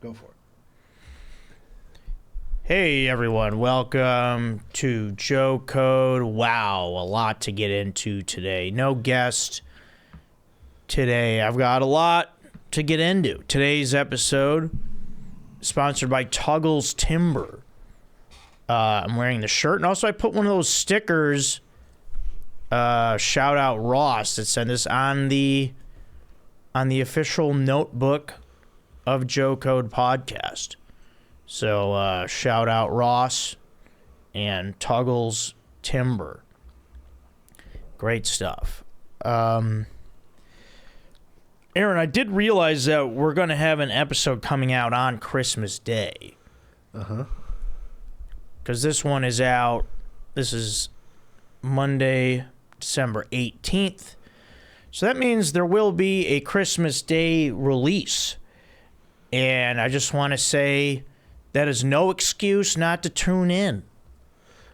Go for it. Hey everyone, welcome to Joe Code. Wow, a lot to get into today. No guest today. I've got a lot to get into. Today's episode sponsored by Tuggles Timber. I'm wearing the shirt, and also I put one of those stickers, shout out Ross, that said this on the official notebook of Joe Code Podcast. So shout out Ross and Tuggles Timber. Great stuff. Aaron, I did realize that we're going to have an episode coming out on Christmas Day. Uh-huh. Because this one is out. This is Monday, December 18th. So that means there will be a Christmas Day release. And I just want to say that is no excuse not to tune in.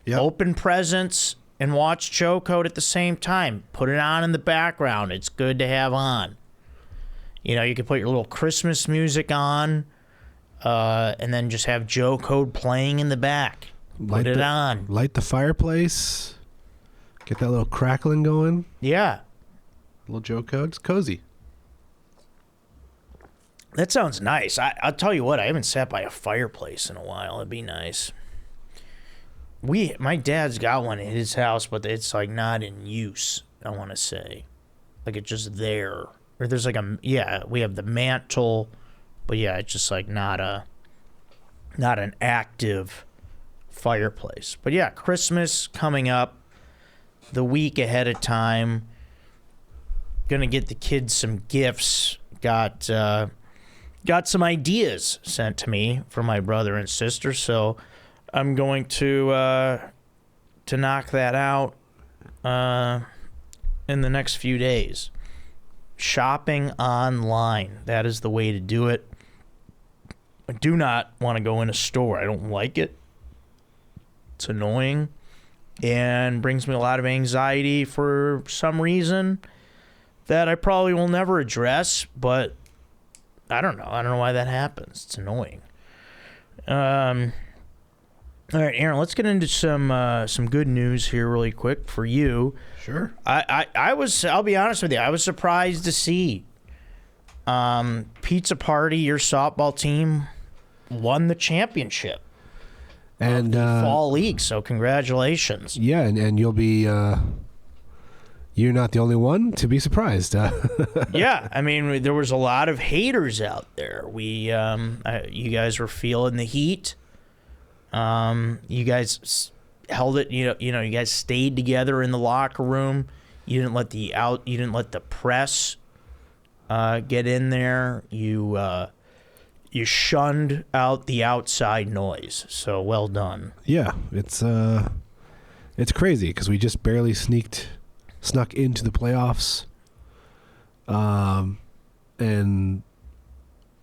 Yep. Open presents and watch Joe Code at the same time. Put it on in the background. It's good to have on. You know, you can put your little Christmas music on and then just have Joe Code playing in the back. Put it on. Light the fireplace. Get that little crackling going. Yeah. Little Joe Code. It's cozy. That sounds nice. I'll tell you what, I haven't sat by a fireplace in a while. It'd be nice. My dad's got one in his house, but it's like not in use, I want to say. Like it's just there. Or there's like we have the mantle, but yeah, it's just like not an active fireplace. But yeah, Christmas coming up the week ahead of time. Gonna get the kids some gifts. Got some ideas sent to me from my brother and sister, so I'm going to knock that out in the next few days. Shopping online, that is the way to do it. I do not want to go in a store. I don't like it. It's annoying and brings me a lot of anxiety for some reason that I probably will never address, but I don't know. I don't know why that happens. It's annoying. All right, Aaron, let's get into some good news here really quick for you. Sure. I'll be honest with you, I was surprised to see Pizza Party, your softball team, won the championship. And fall league, so congratulations. Yeah, and you'll be you're not the only one to be surprised. Yeah, I mean, there was a lot of haters out there. You guys were feeling the heat. You guys held it. You know, you guys stayed together in the locker room. You didn't let the press get in there. You shunned out the outside noise. So well done. Yeah, it's crazy because we just barely snuck into the playoffs, and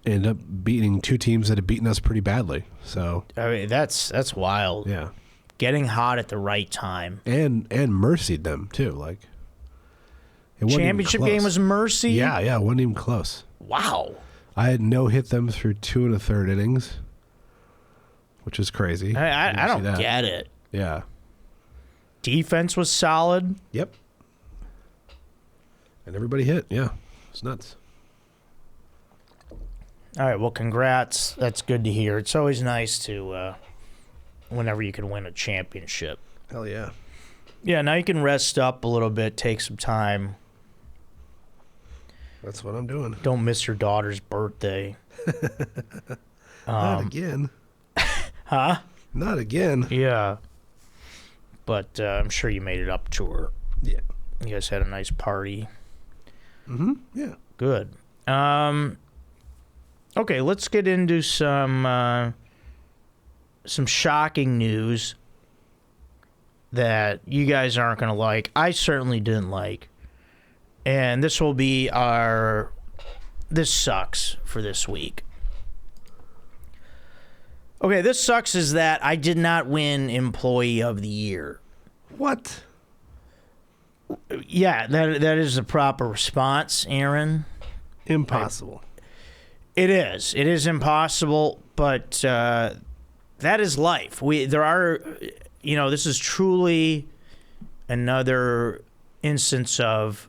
ended up beating two teams that had beaten us pretty badly. So I mean, that's wild. Yeah, getting hot at the right time and mercied them too. Like it wasn't championship even close. game was mercy. Yeah, it wasn't even close. Wow. I had no hit them through 2 1/3 innings, which is crazy. I don't get it. Yeah. Defense was solid. Yep. And everybody hit. Yeah. It's nuts. All right. Well, congrats. That's good to hear. It's always nice to, whenever you can win a championship. Hell yeah. Yeah. Now you can rest up a little bit, take some time. That's what I'm doing. Don't miss your daughter's birthday. Not again. Huh? Not again. Yeah. But I'm sure you made it up to her. Yeah. You guys had a nice party. Mm-hmm. Yeah. Good. Okay, let's get into some shocking news that you guys aren't going to like. I certainly didn't like. And this will be this sucks for this week. Okay, this sucks is that I did not win Employee of the Year. What? Yeah, that is the proper response, Aaron. Impossible. It is. It is impossible, but that is life. This is truly another instance of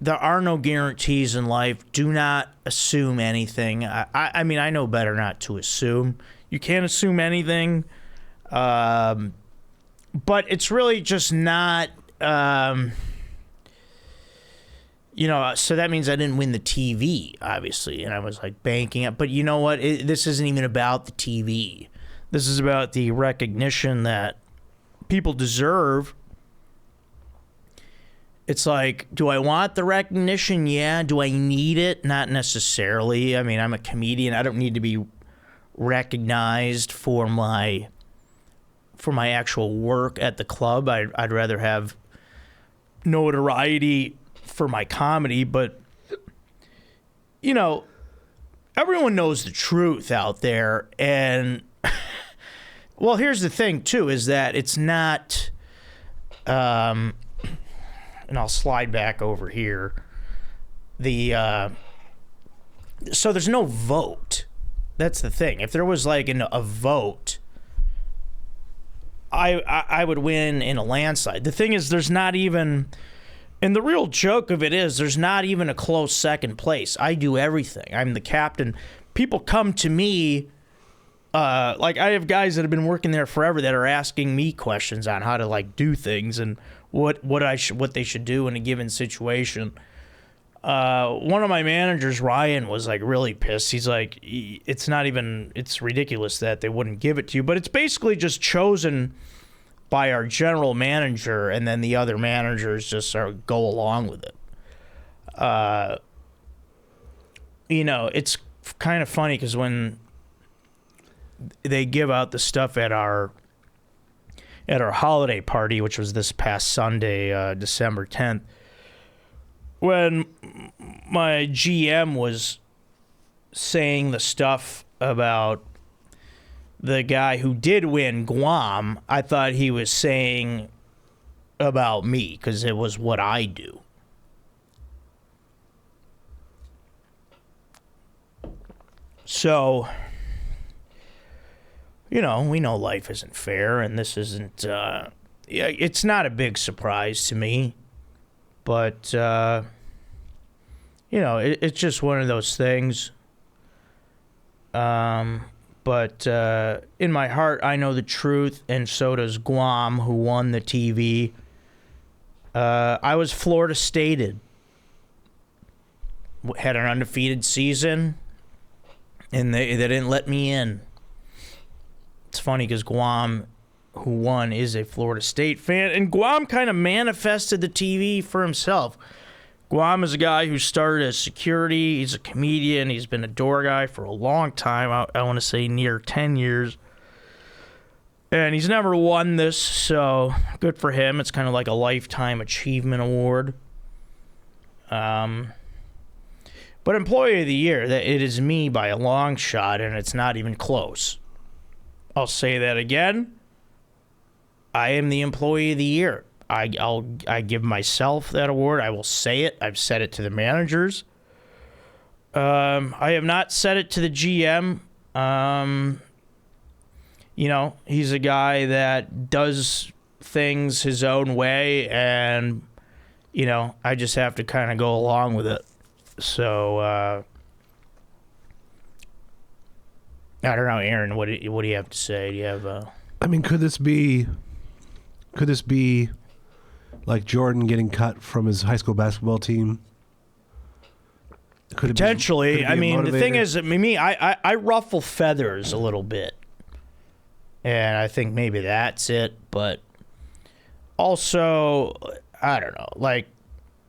there are no guarantees in life. Do not assume anything. I mean, I know better not to assume. You can't assume anything. But it's really just not, so that means I didn't win the TV, obviously, and I was like banking it. But you know what? This isn't even about the TV. This is about the recognition that people deserve. It's like, do I want the recognition? Yeah. Do I need it? Not necessarily. I mean, I'm a comedian. I don't need to be recognized for my actual work at the club. I'd rather have notoriety for my comedy, but everyone knows the truth out there. And well, here's the thing too, is that it's not, and I'll slide back over here. So there's no vote. That's the thing. If there was like a vote, I would win in a landslide. The thing is, there's not even, and the real joke of it is, there's not even a close second place. I do everything. I'm the captain. People come to me, like I have guys that have been working there forever that are asking me questions on how to like do things and what they should do in a given situation. One of my managers, Ryan, was like really pissed. He's like, it's ridiculous that they wouldn't give it to you, but it's basically just chosen by our general manager, and then the other managers just go along with it. It's kind of funny because when they give out the stuff at our holiday party, which was this past Sunday, December 10th, when my GM was saying the stuff about the guy who did win Guam, I thought he was saying about me because it was what I do. So, we know life isn't fair, and this isn't, it's not a big surprise to me. But, it's just one of those things. But in my heart, I know the truth, and so does Guam, who won the TV. I was Florida Stated. Had an undefeated season, and they didn't let me in. It's funny because Guam, who won, is a Florida State fan, and Guam kind of manifested the TV for himself. Guam is a guy who started as security. He's a comedian. He's been a door guy for a long time. I want to say near 10 years. And he's never won this, so good for him. It's kind of like a lifetime achievement award. But Employee of the Year, it is me by a long shot, and it's not even close. I'll say that again. I am the Employee of the Year. I give myself that award. I will say it. I've said it to the managers. I have not said it to the GM. He's a guy that does things his own way, and I just have to kind of go along with it. So I don't know, Aaron. What do you have to say? Do you have? I mean, could this be like Jordan getting cut from his high school basketball team? Potentially. I mean, the thing is, I ruffle feathers a little bit, and I think maybe that's it. But also, I don't know. Like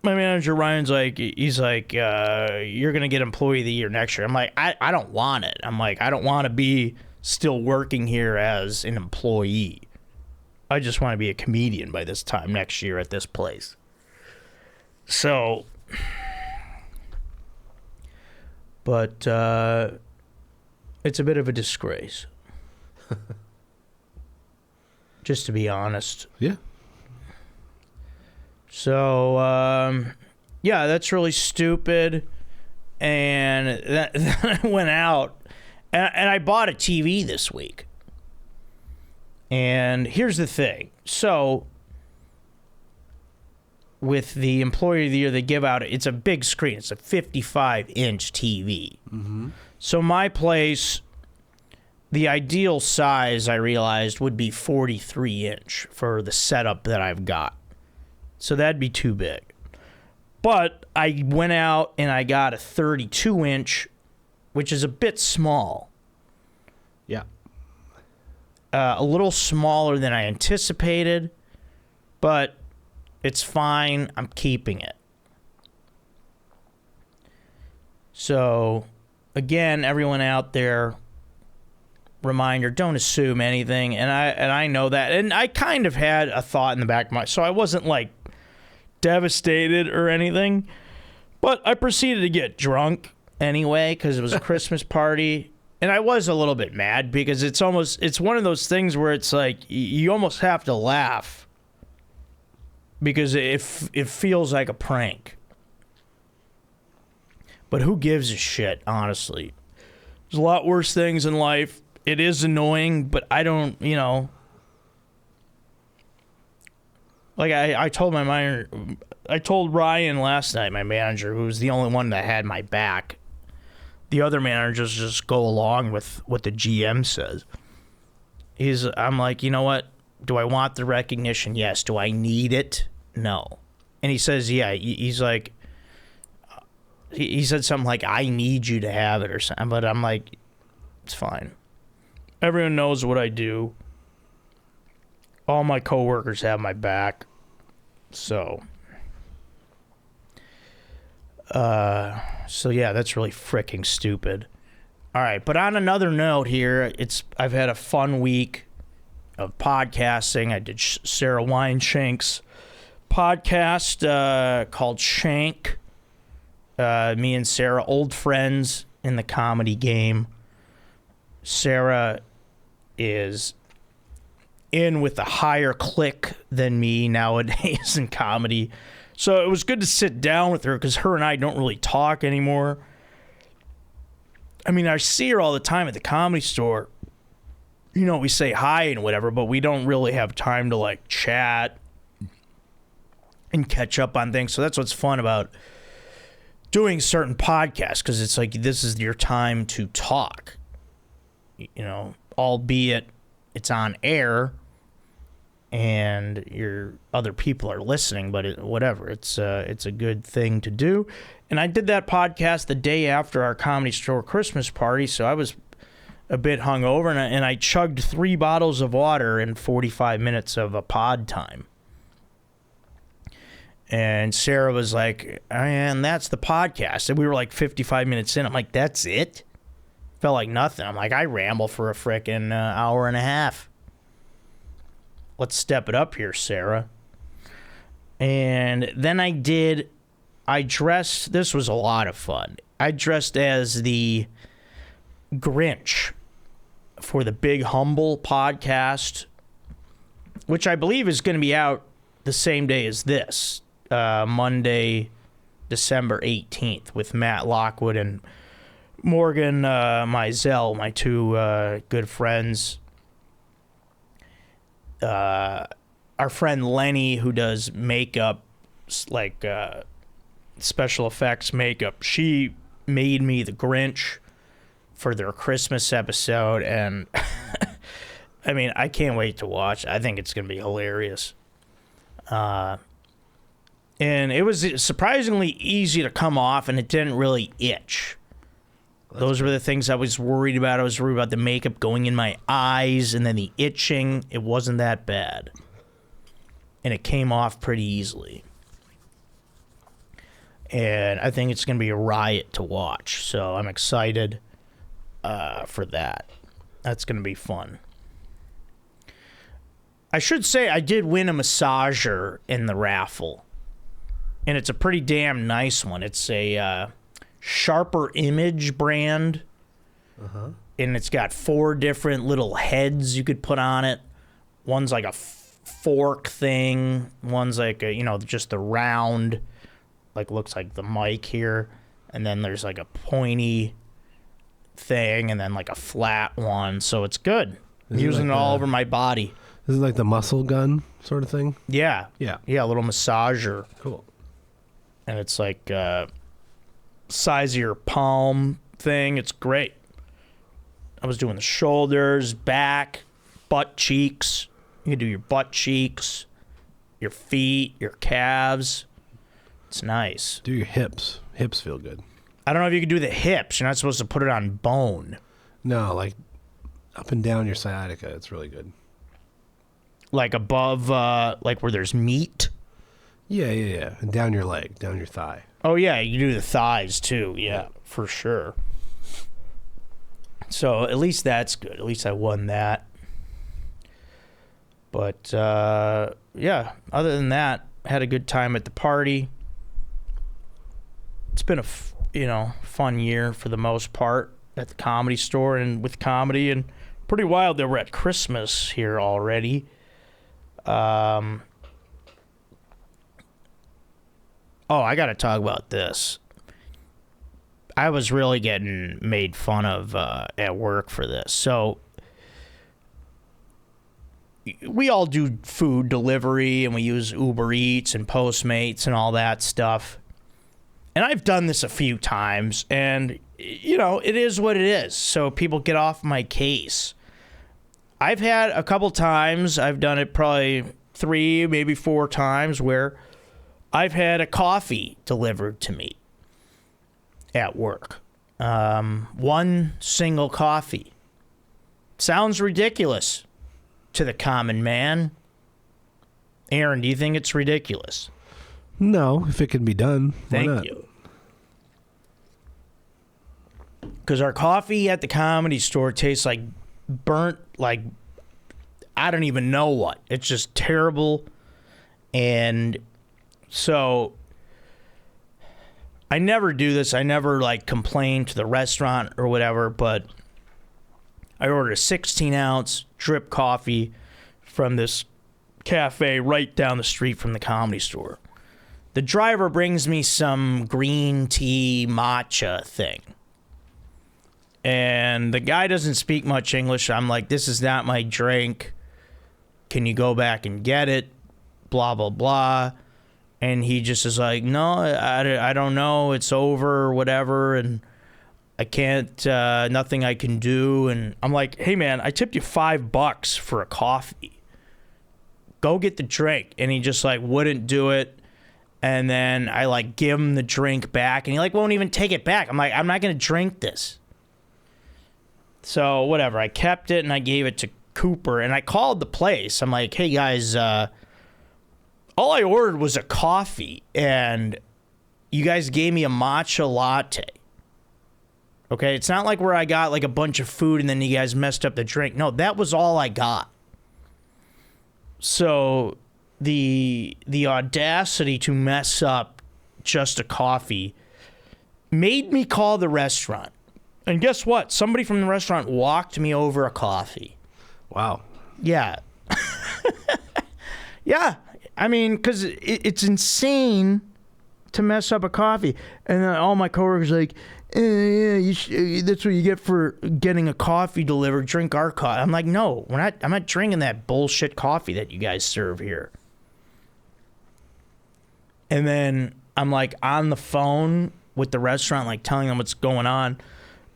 my manager Ryan's like, he's like, you're gonna get Employee of the Year next year. I'm like, I don't want it. I'm like, I don't want to be still working here as an employee. I just want to be a comedian by this time next year at this place. So, but it's a bit of a disgrace. Just to be honest. Yeah. So, that's really stupid. And then I went out, and I bought a TV this week. And here's the thing. So, with the Employee of the Year, they give out, it's a big screen. It's a 55-inch TV. Mm-hmm. So my place, the ideal size, I realized, would be 43-inch for the setup that I've got. So that'd be too big. But I went out and I got a 32-inch, which is a bit small. Yeah. A little smaller than I anticipated, but it's fine. I'm keeping it. So, again, everyone out there, reminder, don't assume anything. And I know that. And I kind of had a thought in the back of my... So I wasn't, like, devastated or anything. But I proceeded to get drunk anyway because it was a Christmas party. And I was a little bit mad because it's one of those things where it's like you almost have to laugh because it feels like a prank. But who gives a shit, honestly? There's a lot worse things in life. It is annoying, but I don't, like I told I told Ryan last night, my manager, who was the only one that had my back. The other managers just go along with what the GM says. I'm like, you know what? Do I want the recognition? Yes. Do I need it? No. And he says, yeah. He's like, he said something like, I need you to have it or something. But I'm like, it's fine. Everyone knows what I do. All my coworkers have my back. So yeah, that's really freaking stupid. All right, but on another note here, I've had a fun week of podcasting. I did Sarah Weinshank's podcast called Shank. Me and Sarah, old friends in the comedy game. Sarah is in with a higher click than me nowadays in comedy. So it was good to sit down with her because her and I don't really talk anymore. I mean, I see her all the time at the Comedy Store. We say hi and whatever, but we don't really have time to, like, chat and catch up on things. So that's what's fun about doing certain podcasts, because it's like this is your time to talk. Albeit it's on air and your other people are listening, but whatever. It's a good thing to do. And I did that podcast the day after our Comedy Store Christmas party, so I was a bit hungover, and I chugged 3 bottles of water in 45 minutes of a pod time. And Sarah was like, and that's the podcast. And we were like 55 minutes in. I'm like, that's it? Felt like nothing. I'm like, I ramble for a frickin' hour and a half. Let's step it up here, Sarah. And then this was a lot of fun. I dressed as the Grinch for the Big Humble podcast, which I believe is going to be out the same day as this, Monday, December 18th, with Matt Lockwood and Morgan Mizell, my two good friends. Our friend Lenny, who does makeup, like special effects makeup, she made me the Grinch for their Christmas episode, and I mean, I can't wait to watch. I think it's going to be hilarious. And it was surprisingly easy to come off, and it didn't really itch. Those were the things I was worried about. I was worried about the makeup going in my eyes and then the itching. It wasn't that bad. And it came off pretty easily. And I think it's going to be a riot to watch. So I'm excited for that. That's going to be fun. I should say I did win a massager in the raffle. And it's a pretty damn nice one. It's a Sharper Image brand. Uh-huh. And it's got 4 different little heads you could put on it. One's like a fork thing. One's like a, just the round, like looks like the mic here. and then there's like a pointy thing, and then like a flat one. So it's good. I'm using it all over my body. Is it like the muscle gun sort of thing? Yeah. Yeah. Yeah, a little massager. Cool. And it's like size of your palm thing. It's great. I was doing the shoulders, back, butt cheeks. You can do your butt cheeks, your feet, your calves. It's nice. Do your hips. Hips feel good. I don't know if you can do the hips. You're not supposed to put it on bone. No, like up and down your sciatica. It's really good. Like above, like where there's meat. Yeah. And down your leg, down your thigh. Oh, yeah, you do the thighs, too. Yeah, for sure. So, at least that's good. At least I won that. But, yeah, other than that, had a good time at the party. It's been a, fun year for the most part at the Comedy Store and with comedy. And pretty wild that we're at Christmas here already. Oh, I got to talk about this. I was really getting made fun of at work for this. So we all do food delivery, and we use Uber Eats and Postmates and all that stuff. And I've done this a few times, and, it is what it is. So people get off my case. I've had a couple times, I've done it probably 3, maybe 4 times, where I've had a coffee delivered to me at work. One single coffee. Sounds ridiculous to the common man. Aaron, do you think it's ridiculous? No, if it can be done. Thank you. Because our coffee at the Comedy Store tastes like burnt, like, I don't even know what. It's just terrible. And so I never do this. I never complain to the restaurant or whatever, but I ordered a 16-ounce drip coffee from this cafe right down the street from the Comedy Store. The driver brings me some green tea matcha thing. And the guy doesn't speak much English. I'm like, this is not my drink. Can you go back and get it? Blah, blah, blah. And he just is like, no, I don't know. It's over or whatever. And I can't, nothing I can do. And I'm like, hey, man, I tipped you $5 for a coffee. Go get the drink. And he just wouldn't do it. And then I give him the drink back. And he won't even take it back. I'm like, I'm not going to drink this. So whatever. I kept it and I gave it to Cooper. And I called the place. I'm like, hey, guys, all I ordered was a coffee, and you guys gave me a matcha latte. Okay, it's not like where I got a bunch of food and then you guys messed up the drink. No, that was all I got. So the audacity to mess up just a coffee made me call the restaurant. And guess what? Somebody from the restaurant walked me over a coffee. Wow. Yeah. Yeah. I mean, because it's insane to mess up a coffee. And then all my coworkers are like, that's what you get for getting a coffee delivered. Drink our coffee. I'm like, no, I'm not drinking that bullshit coffee that you guys serve here. And then I'm on the phone with the restaurant, telling them what's going on.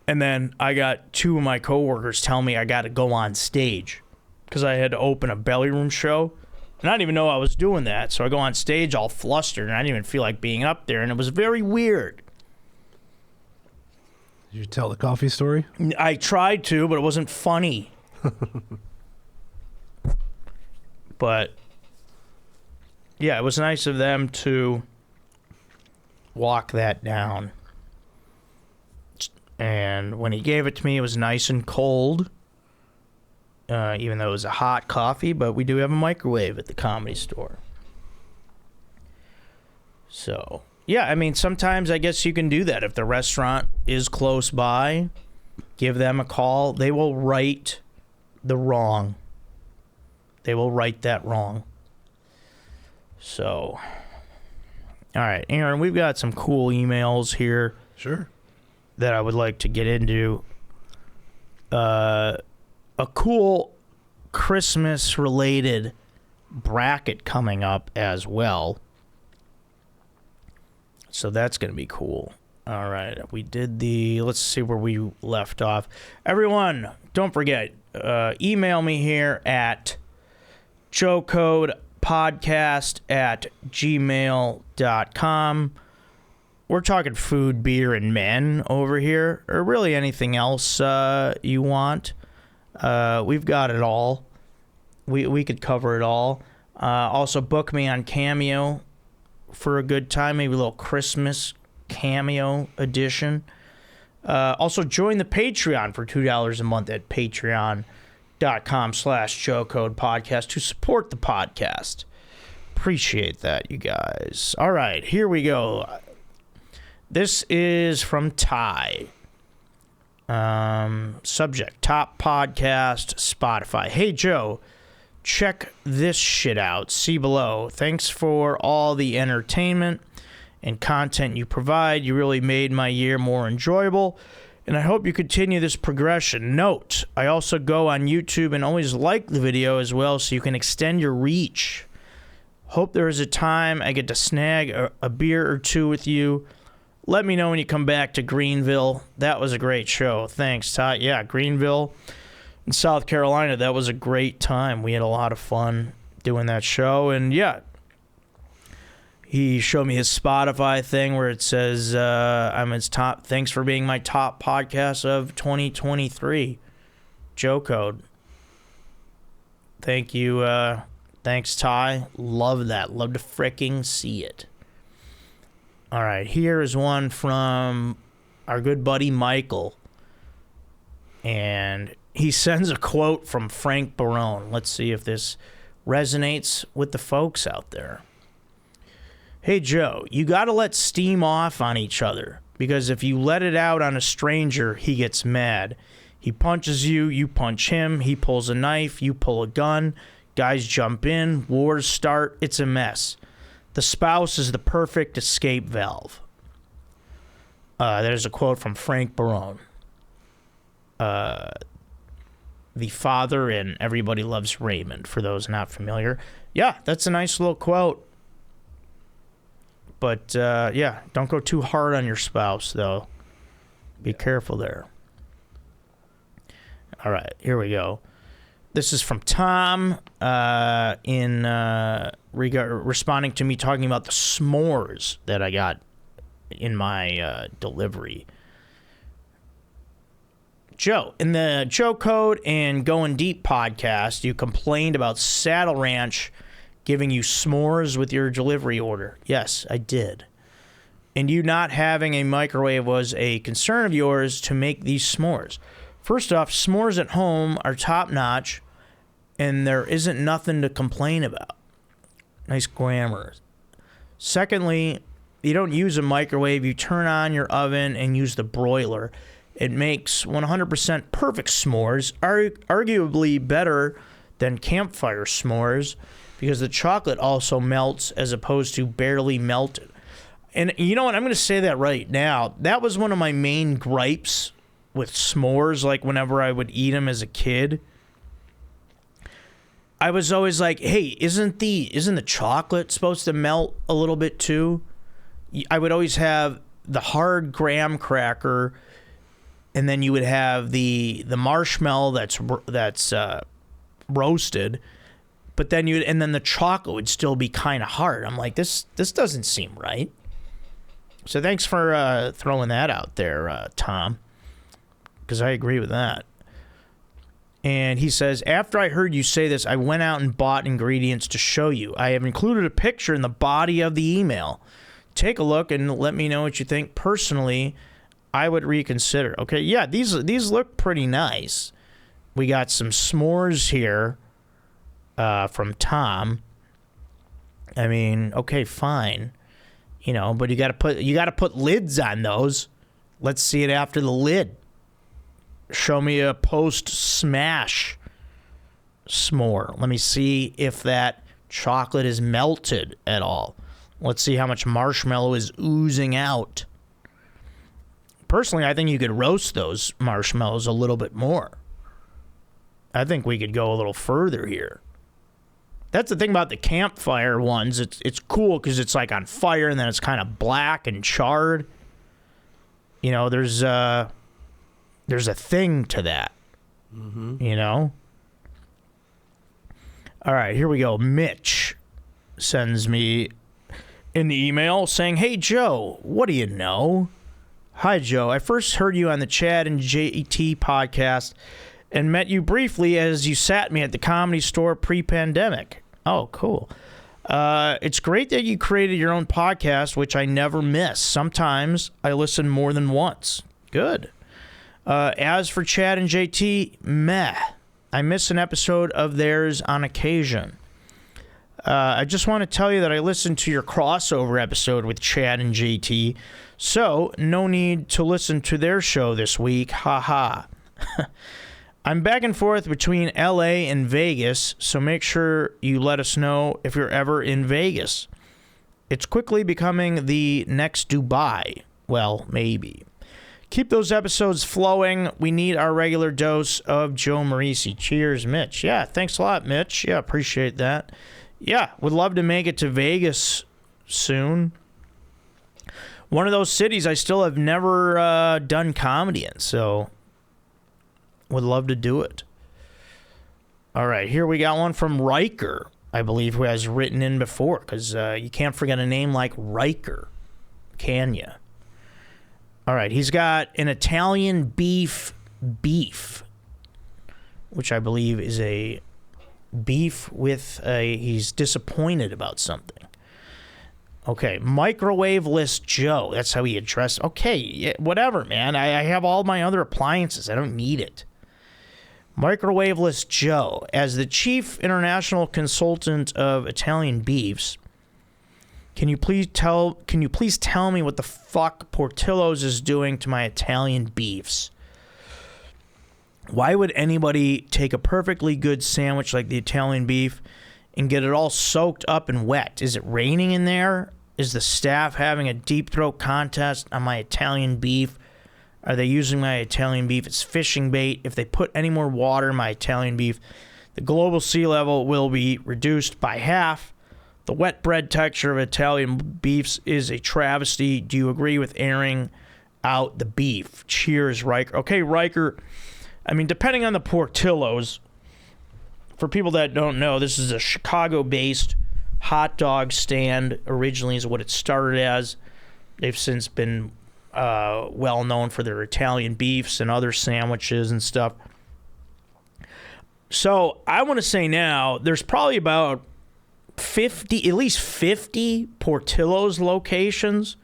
And then I got 2 of my coworkers telling me I got to go on stage because I had to open a belly room show. And I didn't even know I was doing that. So I go on stage all flustered, and I didn't even feel like being up there. And it was very weird. Did you tell the coffee story? I tried to, but it wasn't funny. But, yeah, it was nice of them to walk that down. And when he gave it to me, it was nice and cold. Even though it was a hot coffee, but we do have a microwave at the Comedy Store. So, yeah, I mean, sometimes I guess you can do that. If the restaurant is close by, give them a call. They will right the wrong. They will right that wrong. So, all right, Aaron, we've got some cool emails here. Sure. that I would like to get into. A cool Christmas-related bracket coming up as well. So that's going to be cool. All right, we did let's see where we left off. Everyone, don't forget, email me here at joecodepodcast@gmail.com. We're talking food, beer, and men over here, or really anything else you want. We've got it all. We could cover it all. Also, book me on Cameo for a good time, maybe a little Christmas Cameo edition. Also, join the Patreon for $2 a month at patreon.com/joecodepodcast to support the podcast. Appreciate that, you guys. All right, here we go. This is from Ty. Subject, top podcast, Spotify. Hey, Joe, check this shit out. See below. Thanks for all the entertainment and content you provide. You really made my year more enjoyable, and I hope you continue this progression. Note, I also go on YouTube and always like the video as well so you can extend your reach. Hope there is a time I get to snag a beer or two with you. Let me know when you come back to Greenville. That was a great show. Thanks, Ty. Yeah, Greenville in South Carolina, that was a great time. We had a lot of fun doing that show. And, yeah, he showed me his Spotify thing where it says, I'm his top. Thanks for being my top podcast of 2023. Joe Code. Thank you. Thanks, Ty. Love that. Love to fricking see it. All right, here is one from our good buddy Michael. And he sends a quote from Frank Barone. Let's see if this resonates with the folks out there. Hey, Joe, you got to let steam off on each other, because if you let it out on a stranger, he gets mad. He punches you, you punch him. He pulls a knife, you pull a gun. Guys jump in, wars start. It's a mess. The spouse is the perfect escape valve. That is a quote from Frank Barone. The father in Everybody Loves Raymond, for those not familiar. Yeah, that's a nice little quote. But, yeah, don't go too hard on your spouse, though. Be careful there. All right, here we go. This is from Tom responding to me talking about the s'mores that I got in my delivery. Joe, in the Joe Code and Going Deep podcast, you complained about Saddle Ranch giving you s'mores with your delivery order. Yes, I did. And you not having a microwave was a concern of yours to make these s'mores. First off, s'mores at home are top-notch, and there isn't nothing to complain about. Nice grammar. Secondly, you don't use a microwave. You turn on your oven and use the broiler. It makes 100% perfect s'mores, arguably better than campfire s'mores, because the chocolate also melts as opposed to barely melted. And you know what? I'm going to say that right now. That was one of my main gripes with s'mores, like whenever I would eat them as a kid. I was always like, hey, isn't the chocolate supposed to melt a little bit too? I would always have the hard graham cracker, and then you would have the marshmallow that's roasted, but then then the chocolate would still be kind of hard. I'm like, this doesn't seem right. So thanks for throwing that out there, Tom, because I agree with that. And he says, after I heard you say this, I went out and bought ingredients to show you. I have included a picture in the body of the email. Take a look and let me know what you think. Personally, I would reconsider. Okay, yeah, these look pretty nice. We got some s'mores here from Tom. I mean, okay, fine. You know, but you got to put lids on those. Let's see it after the lid. Show me a post-smash s'more. Let me see if that chocolate is melted at all. Let's see how much marshmallow is oozing out. Personally, I think you could roast those marshmallows a little bit more. I think we could go a little further here. That's the thing about the campfire ones. It's cool because it's like on fire and then it's kind of black and charred. You know, there's a thing to that. Mm-hmm. You know? All right, here we go. Mitch sends me in the email saying, "Hey, Joe, what do you know? Hi, Joe. I first heard you on the Chad and JT podcast and met you briefly as you sat me at the Comedy Store pre-pandemic." Oh, cool. It's great that you created your own podcast, which I never miss. Sometimes I listen more than once. Good. As for Chad and JT, meh. I miss an episode of theirs on occasion. I just want to tell you that I listened to your crossover episode with Chad and JT, so no need to listen to their show this week. Ha ha. I'm back and forth between LA and Vegas, so make sure you let us know if you're ever in Vegas. It's quickly becoming the next Dubai. Well, maybe. Keep those episodes flowing. We need our regular dose of Joe Marrese. Cheers, Mitch. Yeah, thanks a lot, Mitch. Yeah, appreciate that. Yeah, would love to make it to Vegas soon. One of those cities I still have never done comedy in, so would love to do it. All right, here we got one from Riker, I believe, who has written in before, because you can't forget a name like Riker, can you? All right, he's got an Italian beef, which I believe is a beef with he's disappointed about something. Okay, microwaveless Joe. That's how he addressed. Okay, yeah, whatever, man. I have all my other appliances. I don't need it. Microwaveless Joe. As the chief international consultant of Italian beefs, can you please tell me what the fuck Portillo's is doing to my Italian beefs? Why would anybody take a perfectly good sandwich like the Italian beef and get it all soaked up and wet? Is it raining in there? Is the staff having a deep throat contest on my Italian beef? Are they using my Italian beef as fishing bait? If they put any more water in my Italian beef, the global sea level will be reduced by half. The wet bread texture of Italian beefs is a travesty. Do you agree with airing out the beef? Cheers, Riker. Okay, Riker. I mean, depending on the Portillo's, for people that don't know, this is a Chicago-based hot dog stand. Originally is what it started as. They've since been well known for their Italian beefs and other sandwiches and stuff. So I want to say now, there's probably about at least 50 Portillo's locations.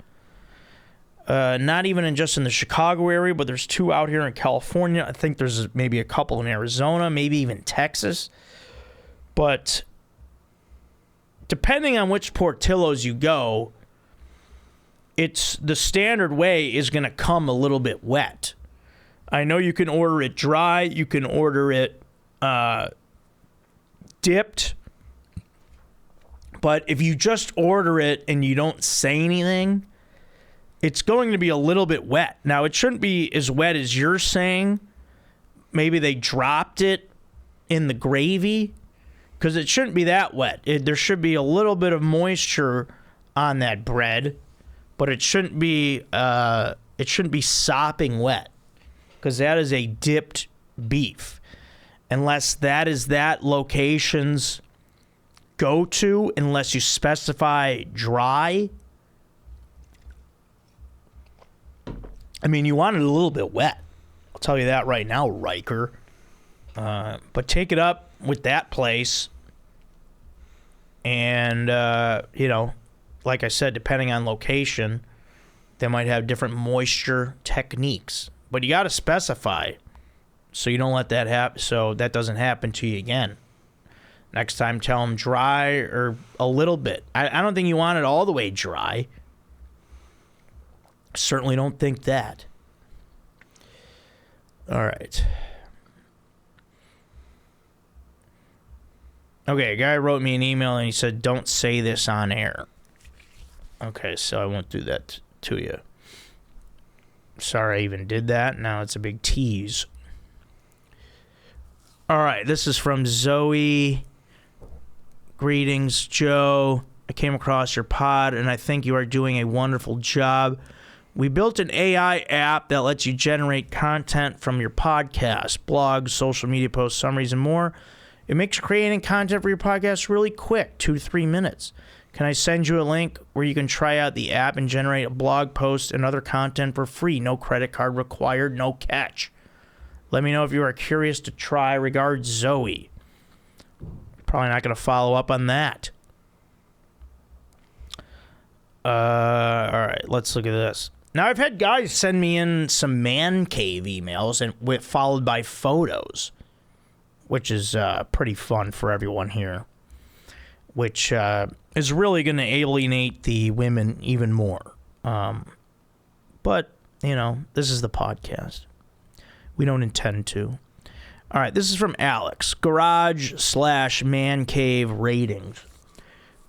Not even just in the Chicago area, but there's 2 out here in California. I think there's maybe a couple in Arizona, maybe even Texas. But depending on which Portillo's you go, it's the standard way is going to come a little bit wet. I know you can order it dry. You can order it dipped. But if you just order it and you don't say anything, it's going to be a little bit wet. Now, it shouldn't be as wet as you're saying. Maybe they dropped it in the gravy, because it shouldn't be that wet. There should be a little bit of moisture on that bread, but it shouldn't be sopping wet, because that is a dipped beef. Unless that is that location's go-to, unless you specify dry. I mean, you want it a little bit wet. I'll tell you that right now, Riker. But take it up with that place. And, like I said, depending on location, they might have different moisture techniques. But you got to specify so you don't let that happen, so that doesn't happen to you again. Next time, tell them dry or a little bit. I don't think you want it all the way dry. Certainly don't think that. All right. Okay, a guy wrote me an email and he said, don't say this on air. Okay, so I won't do that to you. Sorry I even did that. Now it's a big tease. All right, this is from Zoe. Greetings, Joe. I came across your pod, and I think you are doing a wonderful job. We built an AI app that lets you generate content from your podcast, blogs, social media posts, summaries, and more. It makes creating content for your podcast really quick, 2 to 3 minutes. Can I send you a link where you can try out the app and generate a blog post and other content for free? No credit card required, no catch. Let me know if you are curious to try. Regards, Zoe. Probably not going to follow up on that. All right, let's look at this. Now, I've had guys send me in some man cave emails and followed by photos, which is pretty fun for everyone here, which is really going to alienate the women even more. But, this is the podcast. We don't intend to. All right, this is from Alex. Garage/man cave ratings.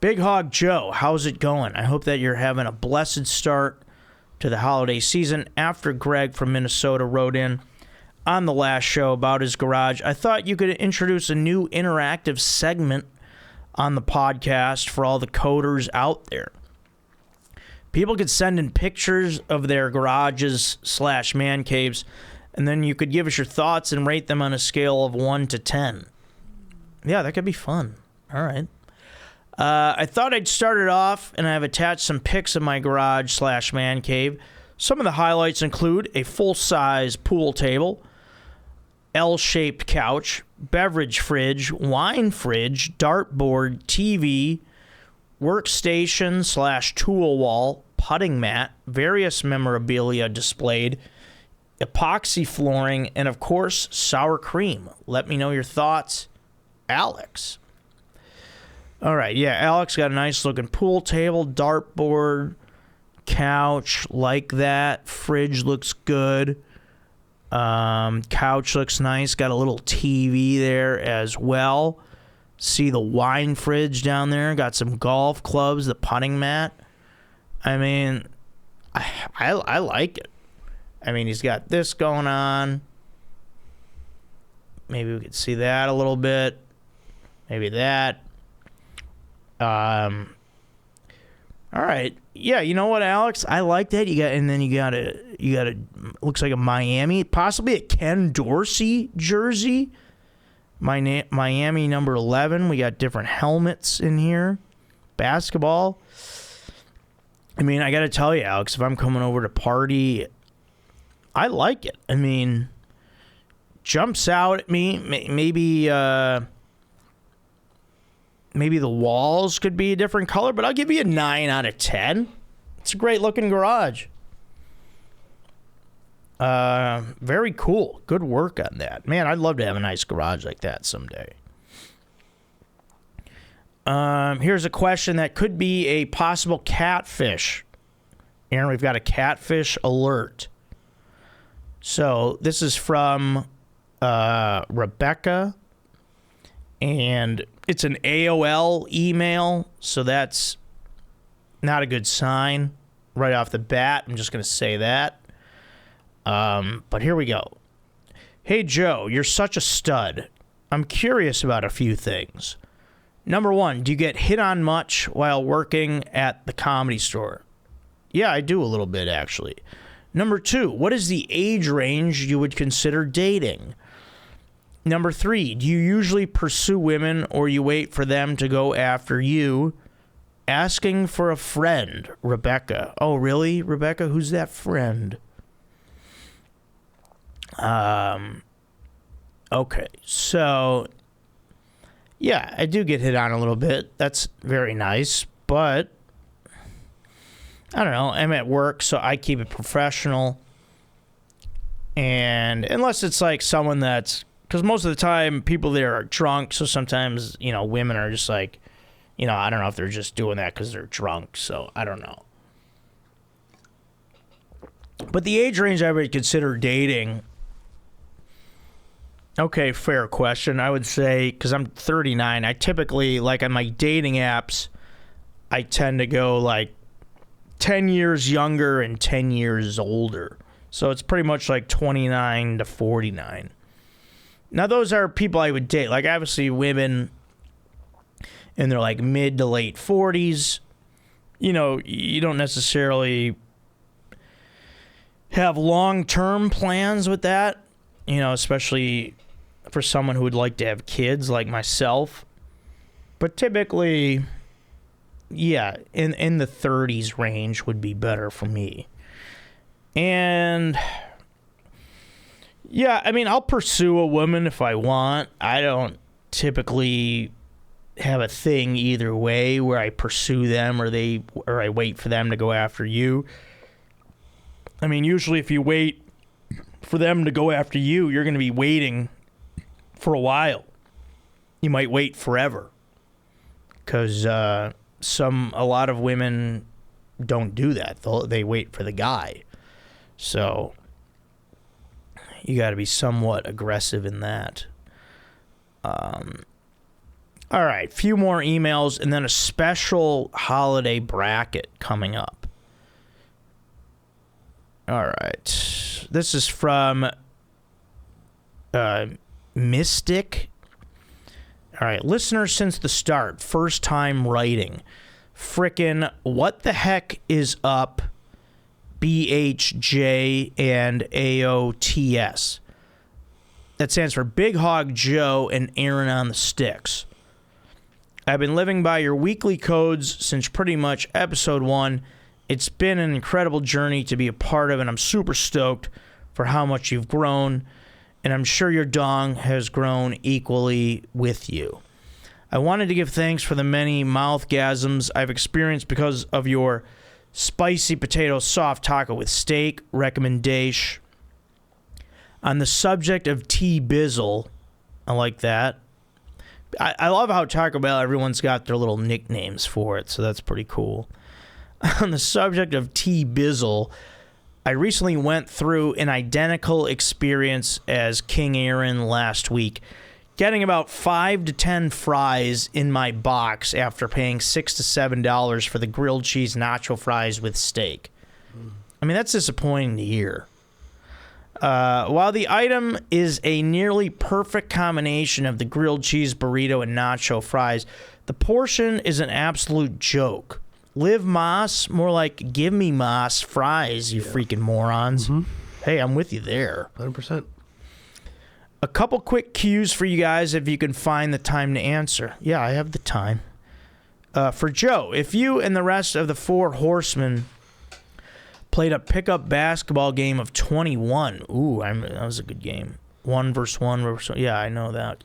Big Hog Joe, how's it going? I hope that you're having a blessed start to the holiday season. After Greg from Minnesota wrote in on the last show about his garage, I thought you could introduce a new interactive segment on the podcast for all the coders out there. People could send in pictures of their garages/man caves, and then you could give us your thoughts and rate them on a scale of 1 to 10. Yeah, that could be fun. All right. I thought I'd start it off, and I've attached some pics of my garage/man cave. Some of the highlights include a full-size pool table, L-shaped couch, beverage fridge, wine fridge, dartboard, TV, workstation/tool wall, putting mat, various memorabilia displayed, epoxy flooring, and of course, sour cream. Let me know your thoughts, Alex. All right, yeah, Alex got a nice looking pool table, dartboard, couch, like that. Fridge looks good. Couch looks nice. Got a little TV there as well. See the wine fridge down there. Got some golf clubs, the putting mat. I mean, I like it. I mean, he's got this going on. Maybe we could see that a little bit. Maybe that. All right. Yeah, you know what, Alex? I like that. You got a looks like a Miami, possibly a Ken Dorsey jersey. Miami number 11. We got different helmets in here. Basketball. I mean, I got to tell you, Alex, if I'm coming over to party, I like it. I mean, jumps out at me. Maybe the walls could be a different color, but I'll give you a 9 out of 10. It's a great looking garage. Very cool. Good work on that. Man, I'd love to have a nice garage like that someday. Here's a question that could be a possible catfish. Aaron, we've got a catfish alert. So this is from Rebecca, and it's an AOL email, so that's not a good sign right off the bat. I'm just going to say that. But here we go. Hey, Joe, you're such a stud. I'm curious about a few things. Number 1, do you get hit on much while working at the Comedy Store? Yeah, I do a little bit, actually. Number 2, what is the age range you would consider dating? Number 3, do you usually pursue women or you wait for them to go after you? Asking for a friend, Rebecca. Oh, really, Rebecca? Who's that friend? Okay, so, yeah, I do get hit on a little bit. That's very nice, but I don't know. I'm at work, so I keep it professional. And unless it's like someone that's, because most of the time people there are drunk, so sometimes, women are just like, I don't know if they're just doing that because they're drunk, so I don't know. But the age range I would consider dating, okay, fair question. I would say, because I'm 39, I typically, like on my dating apps, I tend to go like 10 years younger and 10 years older. So it's pretty much like 29 to 49. Now, those are people I would date. Like, obviously, women in their, like, mid to late 40s. You know, you don't necessarily have long-term plans with that. You know, especially for someone who would like to have kids like myself. But typically, yeah, in the 30s range would be better for me. And yeah, I mean, I'll pursue a woman if I want. I don't typically have a thing either way where I pursue them or I wait for them to go after you. I mean, usually if you wait for them to go after you, you're going to be waiting for a while. You might wait forever. Because a lot of women don't do that. They wait for the guy. So you got to be somewhat aggressive in that. All right, few more emails and then a special holiday bracket coming up. All right. This is from Mystic. All right, listener since the start, first time writing. Frickin' what the heck is up, BHJ and AOTS? That stands for Big Hog Joe and Aaron on the Sticks. I've been living by your weekly codes since pretty much episode 1. It's been an incredible journey to be a part of, and I'm super stoked for how much you've grown. And I'm sure your dong has grown equally with you. I wanted to give thanks for the many mouthgasms I've experienced because of your spicy potato soft taco with steak recommendation. On the subject of T-Bizzle, I like that. I love how Taco Bell, everyone's got their little nicknames for it, so that's pretty cool. On the subject of T-Bizzle, I recently went through an identical experience as King Aaron last week, getting about 5 to 10 fries in my box after paying $6 to $7 for the grilled cheese nacho fries with steak. I mean, that's disappointing to hear. While the item is a nearly perfect combination of the grilled cheese burrito and nacho fries, the portion is an absolute joke. Live Moss, more like give me Moss fries, you freaking morons. Mm-hmm. Hey, I'm with you there. 100%. A couple quick cues for you guys if you can find the time to answer. Yeah, I have the time. For Joe, if you and the rest of the 4 horsemen played a pickup basketball game of 21. Ooh, that was a good game. 1 versus 1 versus 1. Yeah, I know that.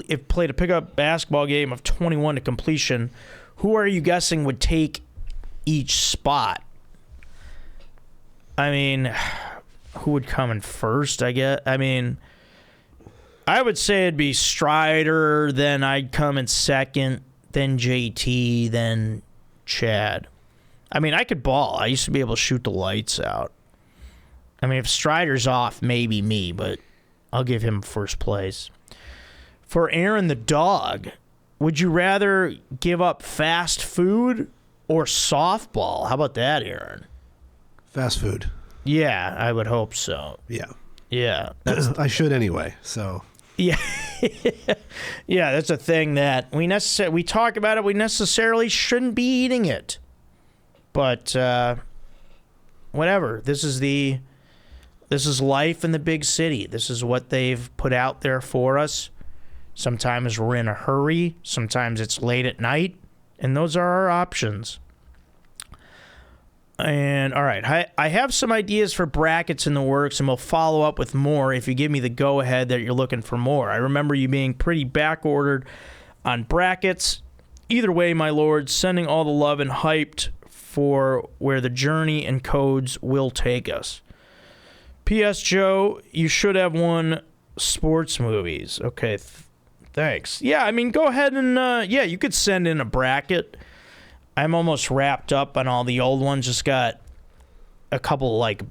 If played a pickup basketball game of 21 to completion, who are you guessing would take each spot? I mean, who would come in first, I guess? I mean, I would say it'd be Strider, then I'd come in second, then JT, then Chad. I mean, I could ball. I used to be able to shoot the lights out. I mean, if Strider's off, maybe me, but I'll give him first place. For Aaron the dog, would you rather give up fast food or softball? How about that, Aaron? Fast food. Yeah, I would hope so. Yeah. Yeah. I should anyway, so. Yeah. Yeah, that's a thing that we talk about it. We necessarily shouldn't be eating it. But whatever. This is life in the big city. This is what they've put out there for us. Sometimes we're in a hurry. Sometimes it's late at night. And those are our options. And, all right, I have some ideas for brackets in the works, and we'll follow up with more if you give me the go-ahead that you're looking for more. I remember you being pretty back-ordered on brackets. Either way, my lord, sending all the love and hyped for where the journey and codes will take us. P.S. Joe, you should have won sports movies. Okay, thanks. Yeah, I mean, go ahead and, you could send in a bracket. I'm almost wrapped up on all the old ones. Just got a couple, like,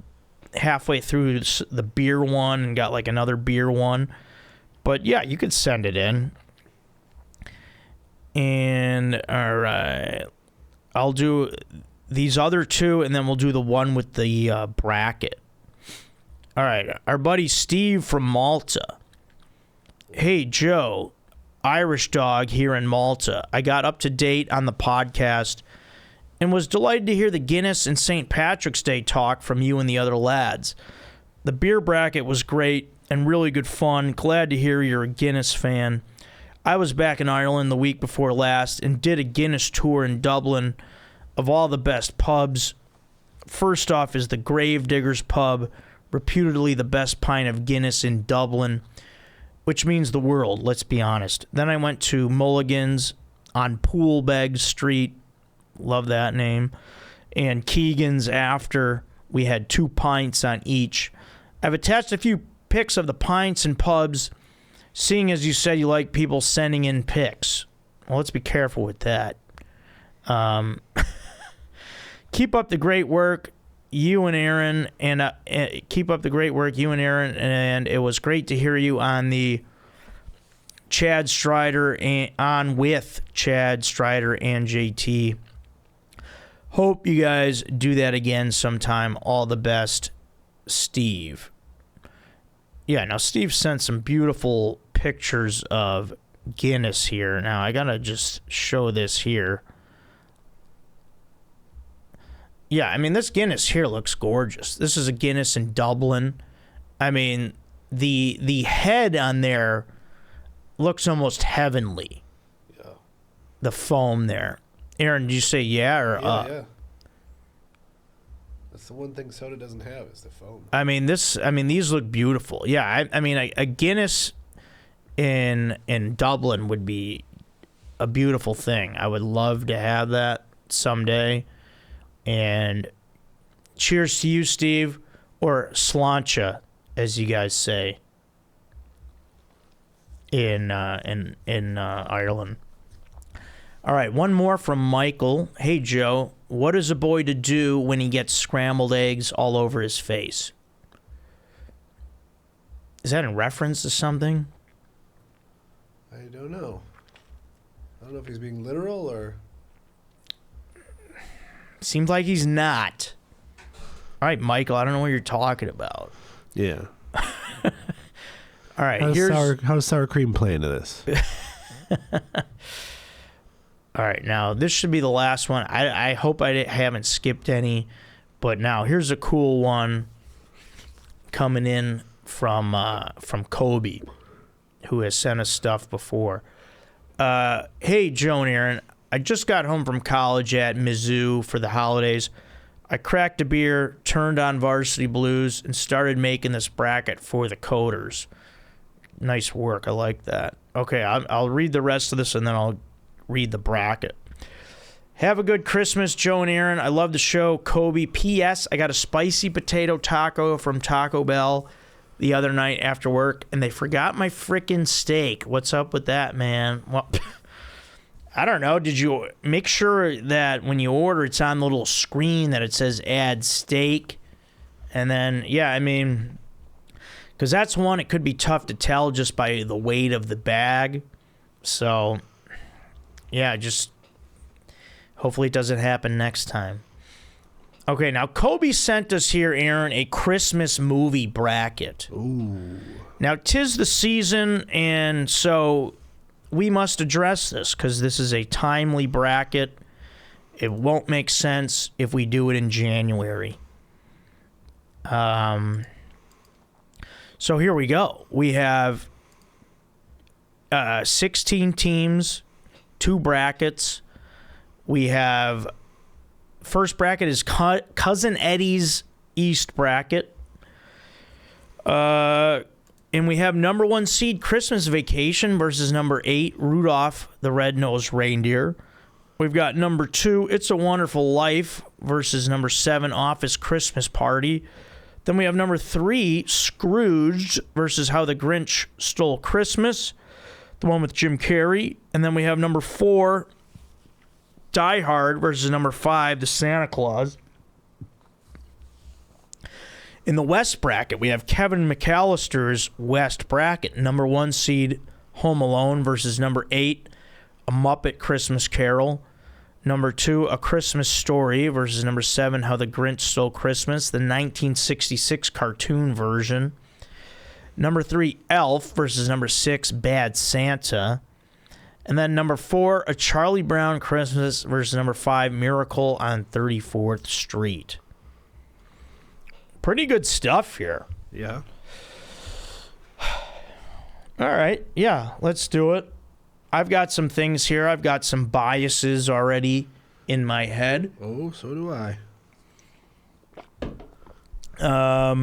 halfway through the beer one and got, like, another beer one. But, yeah, you could send it in. And, all right. I'll do these other two, and then we'll do the one with the bracket. All right, our buddy Steve from Malta. Hey, Joe, Irish dog here in Malta. I got up to date on the podcast and was delighted to hear the Guinness and St. Patrick's Day talk from you and the other lads. The beer bracket was great and really good fun. Glad to hear you're a Guinness fan. I was back in Ireland the week before last and did a Guinness tour in Dublin of all the best pubs. First off is the Gravediggers pub, reputedly the best pint of Guinness in Dublin, which means the world, let's be honest. Then I went to Mulligan's on Poolbeg Street, love that name, and Keegan's after. We had 2 pints on each. I've attached a few pics of the pints and pubs, seeing as you said you like people sending in pics. Well, let's be careful with that. Keep up the great work, you and Aaron, and keep up the great work, you and Aaron, and it was great to hear you on the Chad Strider and with Chad Strider and JT. Hope you guys do that again sometime. All the best, Steve. Yeah, now Steve sent some beautiful pictures of Guinness here. Now I gotta just show this here. Yeah, I mean, this Guinness here looks gorgeous. This is a Guinness in Dublin. I mean, the head on there looks almost heavenly. Yeah. The foam there. Aaron, did you say yeah or Yeah. That's the one thing soda doesn't have is the foam. I mean, these look beautiful. Yeah, I mean, a Guinness in Dublin would be a beautiful thing. I would love to have that someday. And cheers to you, Steve, or sláinte, as you guys say in Ireland. All right, one more from Michael. Hey, Joe, what is a boy to do when he gets scrambled eggs all over his face? Is that in reference to something? I don't know. I don't know if he's being literal or... Seems like he's not. All right, Michael, I don't know what you're talking about. Yeah. All right, how does sour cream play into this? All right, now this should be the last one. I hope I haven't skipped any, but now here's a cool one coming in from Kobe, who has sent us stuff before. Hey, Joe and Aaron, I just got home from college at Mizzou for the holidays. I cracked a beer, turned on Varsity Blues, and started making this bracket for the coders. Nice work. I like that. Okay, I'll read the rest of this, and then I'll read the bracket. Have a good Christmas, Joe and Aaron. I love the show. Kobe. P.S. I got a spicy potato taco from Taco Bell the other night after work, and they forgot my frickin' steak. What's up with that, man? Well... I don't know. Did you make sure that when you order, it's on the little screen that it says add steak? And then, yeah, I mean, because that's one, it could be tough to tell just by the weight of the bag. So, yeah, just hopefully it doesn't happen next time. Okay, now Kobe sent us here, Aaron, a Christmas movie bracket. Ooh. Now, 'tis the season, and so... we must address this because this is a timely bracket. It won't make sense if we do it in January. So here we go. We have 16 teams, 2 brackets. We have first bracket is Cousin Eddie's East bracket. And we have number 1 seed Christmas Vacation versus number 8 Rudolph the Red-Nosed Reindeer. We've got number 2 It's a Wonderful Life versus number 7 Office Christmas Party. Then we have number 3 Scrooged versus How the Grinch Stole Christmas, the one with Jim Carrey. And then we have number 4 Die Hard versus number 5 The Santa Claus. In the West bracket, we have Kevin McAllister's West bracket. Number 1 seed, Home Alone versus number 8, A Muppet Christmas Carol. Number 2, A Christmas Story versus number 7, How the Grinch Stole Christmas, the 1966 cartoon version. Number 3, Elf versus number 6, Bad Santa. And then number 4, A Charlie Brown Christmas versus number 5, Miracle on 34th Street. Pretty good stuff here. Yeah. All right. Yeah, let's do it. I've got some things here. I've got some biases already in my head. Oh, so do I. All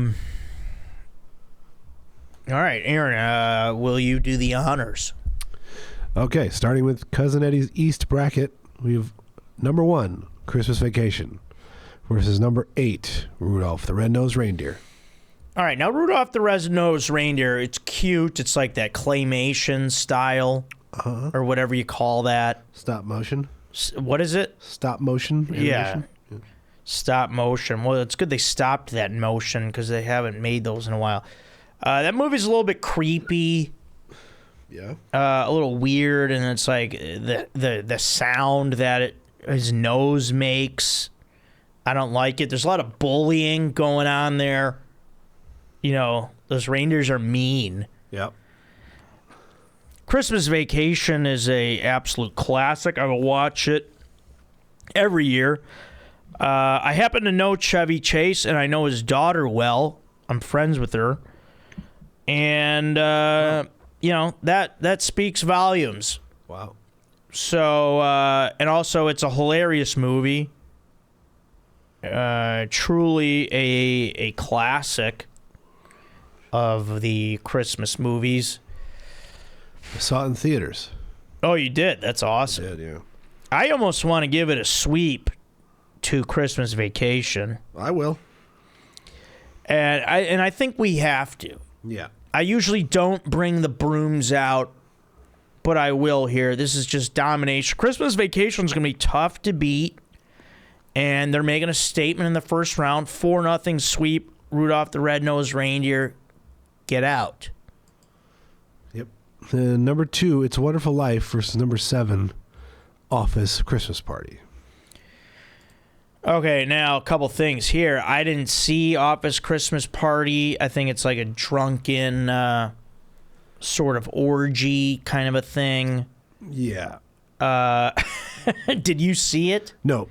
right, Aaron, will you do the honors? Okay, starting with Cousin Eddie's East bracket, we have number 1, Christmas Vacation, versus number 8, Rudolph the Red-Nosed Reindeer. All right, now Rudolph the Red-Nosed Reindeer, it's cute. It's like that claymation style, or whatever you call that. Stop motion? What is it? Stop motion animation? Yeah. Stop motion. Well, it's good they stopped that motion because they haven't made those in a while. That movie's a little bit creepy. Yeah. A little weird, and it's like the sound that his nose makes. I don't like it. There's a lot of bullying going on there. You know, those reindeers are mean. Yep. Christmas Vacation is a absolute classic. I will watch it every year. I happen to know Chevy Chase, and I know his daughter well. I'm friends with her. And, you know, that speaks volumes. Wow. So, and also it's a hilarious movie. Truly a classic of the Christmas movies. I saw it in theaters. Oh, you did? That's awesome. I did, yeah. I almost want to give it a sweep to Christmas Vacation. I will. And I think we have to. Yeah. I usually don't bring the brooms out, but I will here. This is just domination. Christmas Vacation is going to be tough to beat, and they're making a statement in the first round. 4-0 sweep. Rudolph the Red-Nosed Reindeer, get out. Yep. Number 2, It's a Wonderful Life versus number 7, Office Christmas Party. Okay, now a couple things here. I didn't see Office Christmas Party. I think it's like a drunken sort of orgy kind of a thing. Yeah. Did you see it? No.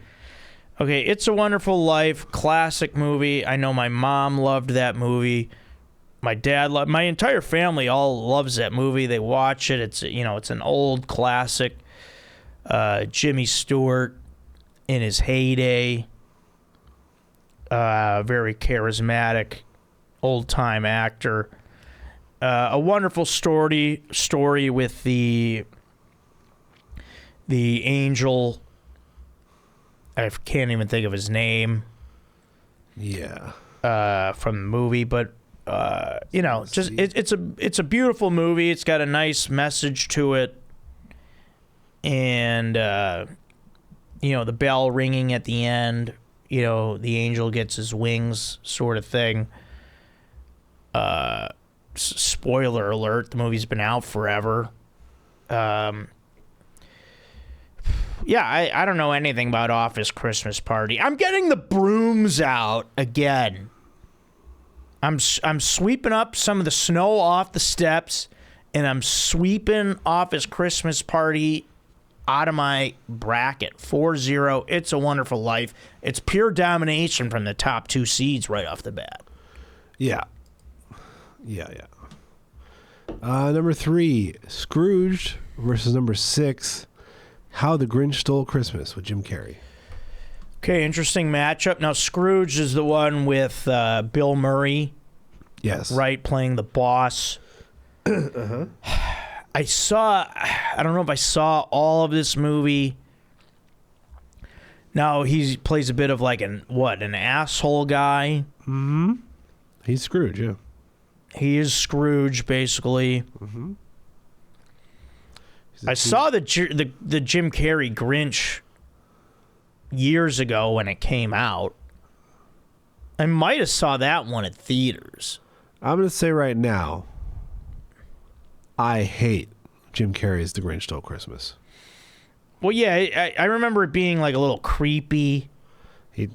Okay, It's a Wonderful Life, classic movie. I know my mom loved that movie. My dad loved. My entire family all loves that movie. They watch it. It's it's an old classic. Jimmy Stewart in his heyday. Very charismatic, old-time actor. A wonderful story with the angel. I can't even think of his name. Yeah. From the movie, but it's a beautiful movie. It's got a nice message to it, and the bell ringing at the end. The angel gets his wings, sort of thing. Spoiler alert: the movie's been out forever. Yeah, I don't know anything about Office Christmas Party. I'm getting the brooms out again. I'm sweeping up some of the snow off the steps, and I'm sweeping Office Christmas Party out of my bracket. 4-0, It's a Wonderful Life. It's pure domination from the top 2 seeds right off the bat. Yeah. Yeah. Number 3, Scrooge versus number 6, How the Grinch Stole Christmas with Jim Carrey. Okay, interesting matchup. Now, Scrooge is the one with Bill Murray. Yes. Right, playing the boss. Uh-huh. I don't know if I saw all of this movie. Now, he plays a bit of like an asshole guy? Mm-hmm. He's Scrooge, yeah. He is Scrooge, basically. Mm-hmm. I saw the Jim Carrey Grinch years ago when it came out. I might have saw that one at theaters. I'm going to say right now, I hate Jim Carrey's The Grinch Stole Christmas. Well, yeah, I remember it being like a little creepy.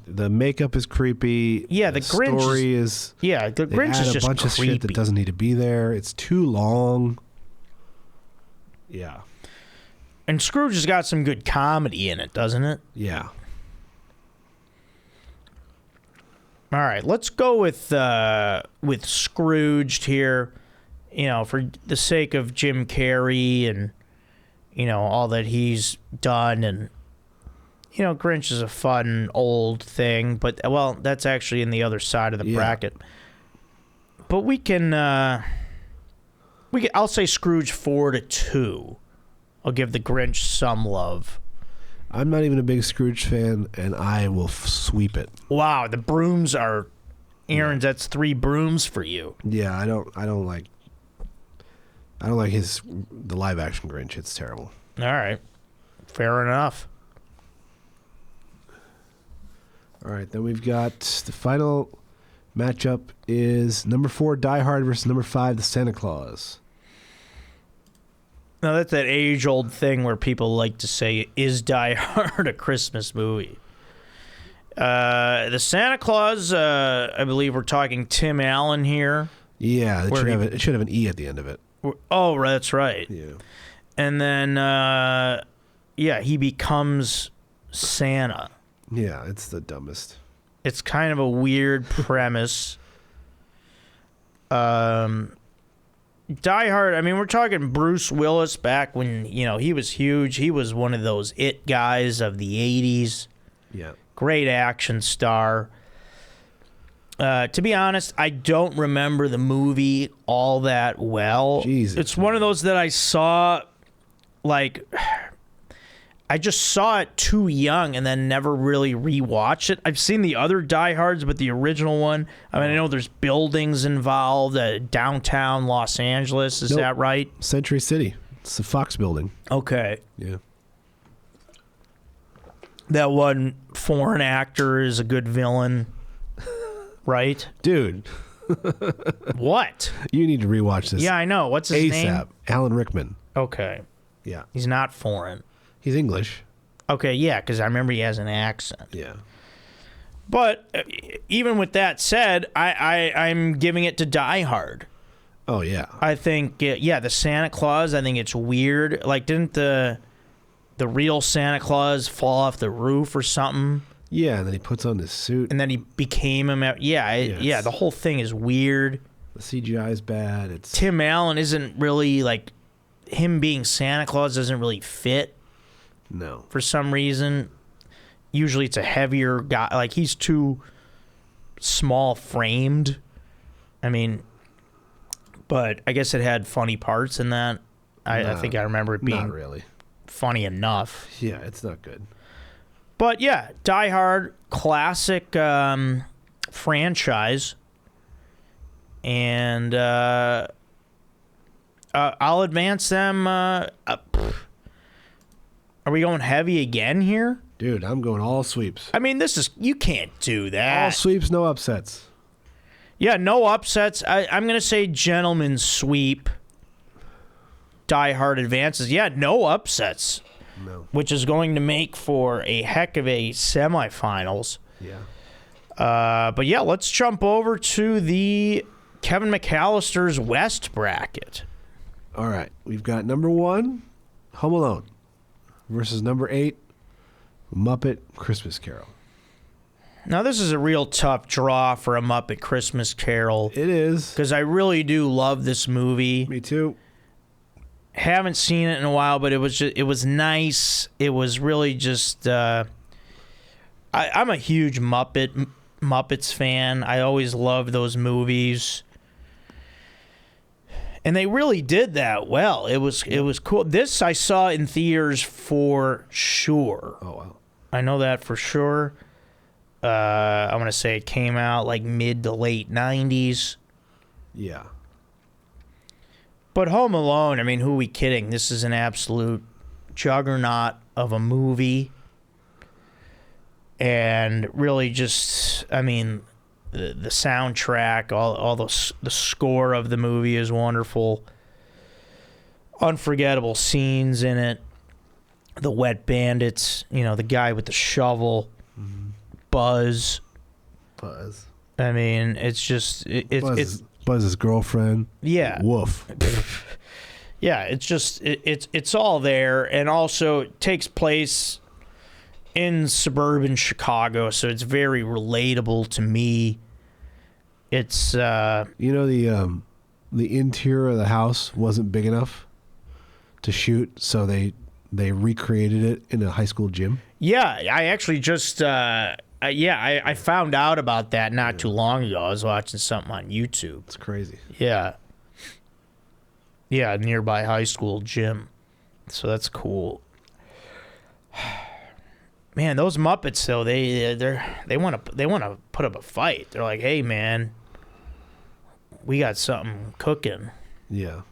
The makeup is creepy. Yeah, the Grinch story is. Yeah, the Grinch is just a bunch creepy. of shit that doesn't need to be there. It's too long. Yeah. And Scrooge has got some good comedy in it, doesn't it? Yeah. All right, let's go with Scrooged here. You know, for the sake of Jim Carrey and all that he's done, and Grinch is a fun old thing, but that's actually in the other side of the bracket. But we can I'll say Scrooge 4-2. I'll give the Grinch some love. I'm not even a big Scrooge fan, and I will sweep it. Wow, the brooms are Aaron's. That's 3 brooms for you. Yeah, I don't like the live action Grinch. It's terrible. All right, fair enough. All right, then we've got the final matchup is number 4 Die Hard versus number 5 The Santa Claus. Now, that's that age-old thing where people like to say, is Die Hard a Christmas movie? The Santa Claus, I believe we're talking Tim Allen here. Yeah, it should have an E at the end of it. Oh, that's right. Yeah. And then, he becomes Santa. Yeah, it's the dumbest. It's kind of a weird premise. Die Hard, I mean, we're talking Bruce Willis back when, he was huge. He was one of those it guys of the 80s. Yeah. Great action star. To be honest, I don't remember the movie all that well. Jesus. It's one of those that I saw, I just saw it too young and then never really rewatched it. I've seen the other Die Hards, but the original one, I mean, I know there's buildings involved, downtown Los Angeles. Is that right? Century City. It's the Fox building. Okay. Yeah. That one foreign actor is a good villain, right? Dude. What? You need to rewatch this. Yeah, I know. What's his name? ASAP. Alan Rickman. Okay. Yeah. He's not foreign. He's English. Okay, yeah, because I remember he has an accent. Yeah. But even with that said, I'm giving it to Die Hard. Oh, yeah. I think, the Santa Claus, I think it's weird. Like, didn't the real Santa Claus fall off the roof or something? Yeah, and then he puts on this suit. And then he became him. Yeah, the whole thing is weird. The CGI is bad. Tim Allen isn't really, him being Santa Claus doesn't really fit. No. For some reason. Usually it's a heavier guy. He's too small framed. I mean, but I guess it had funny parts in that. I think I remember it being not really funny enough. Yeah, it's not good. But yeah, Die Hard, classic franchise. And I'll advance them. Are we going heavy again here? Dude, I'm going all sweeps. I mean, you can't do that. All sweeps, no upsets. Yeah, no upsets. I'm going to say gentleman's sweep. Die Hard advances. Yeah, no upsets. No. Which is going to make for a heck of a semifinals. Yeah. But yeah, let's jump over to the Kevin McAllister's West bracket. All right. We've got number 1, Home Alone, versus number 8, Muppet Christmas Carol. Now, this is a real tough draw for a Muppet Christmas Carol. It is. Because I really do love this movie. Me too. Haven't seen it in a while, but it was nice. It was really just I'm a huge Muppets fan. I always loved those movies. And they really did that well. It was cool. This I saw in theaters for sure. Oh, wow. I know that for sure. I'm going to say it came out mid to late 90s. Yeah. But Home Alone, I mean, who are we kidding? This is an absolute juggernaut of a movie. And really just, I mean, the soundtrack, all the score of the movie is wonderful. Unforgettable scenes in it. the Wet Bandits, the guy with the shovel, Buzz. I mean, it's just it's Buzz's girlfriend. Yeah. Woof. Yeah, it's just it's all there, and also it takes place in suburban Chicago, so it's very relatable to me. It's the interior of the house wasn't big enough to shoot, so they recreated it in a high school gym. Yeah, I actually just I found out about that not too long ago. I was watching something on YouTube. It's crazy. Yeah. Yeah, nearby high school gym. So that's cool. Man, those Muppets though, they want to put up a fight. They're like, "Hey man, we got something cooking." Yeah.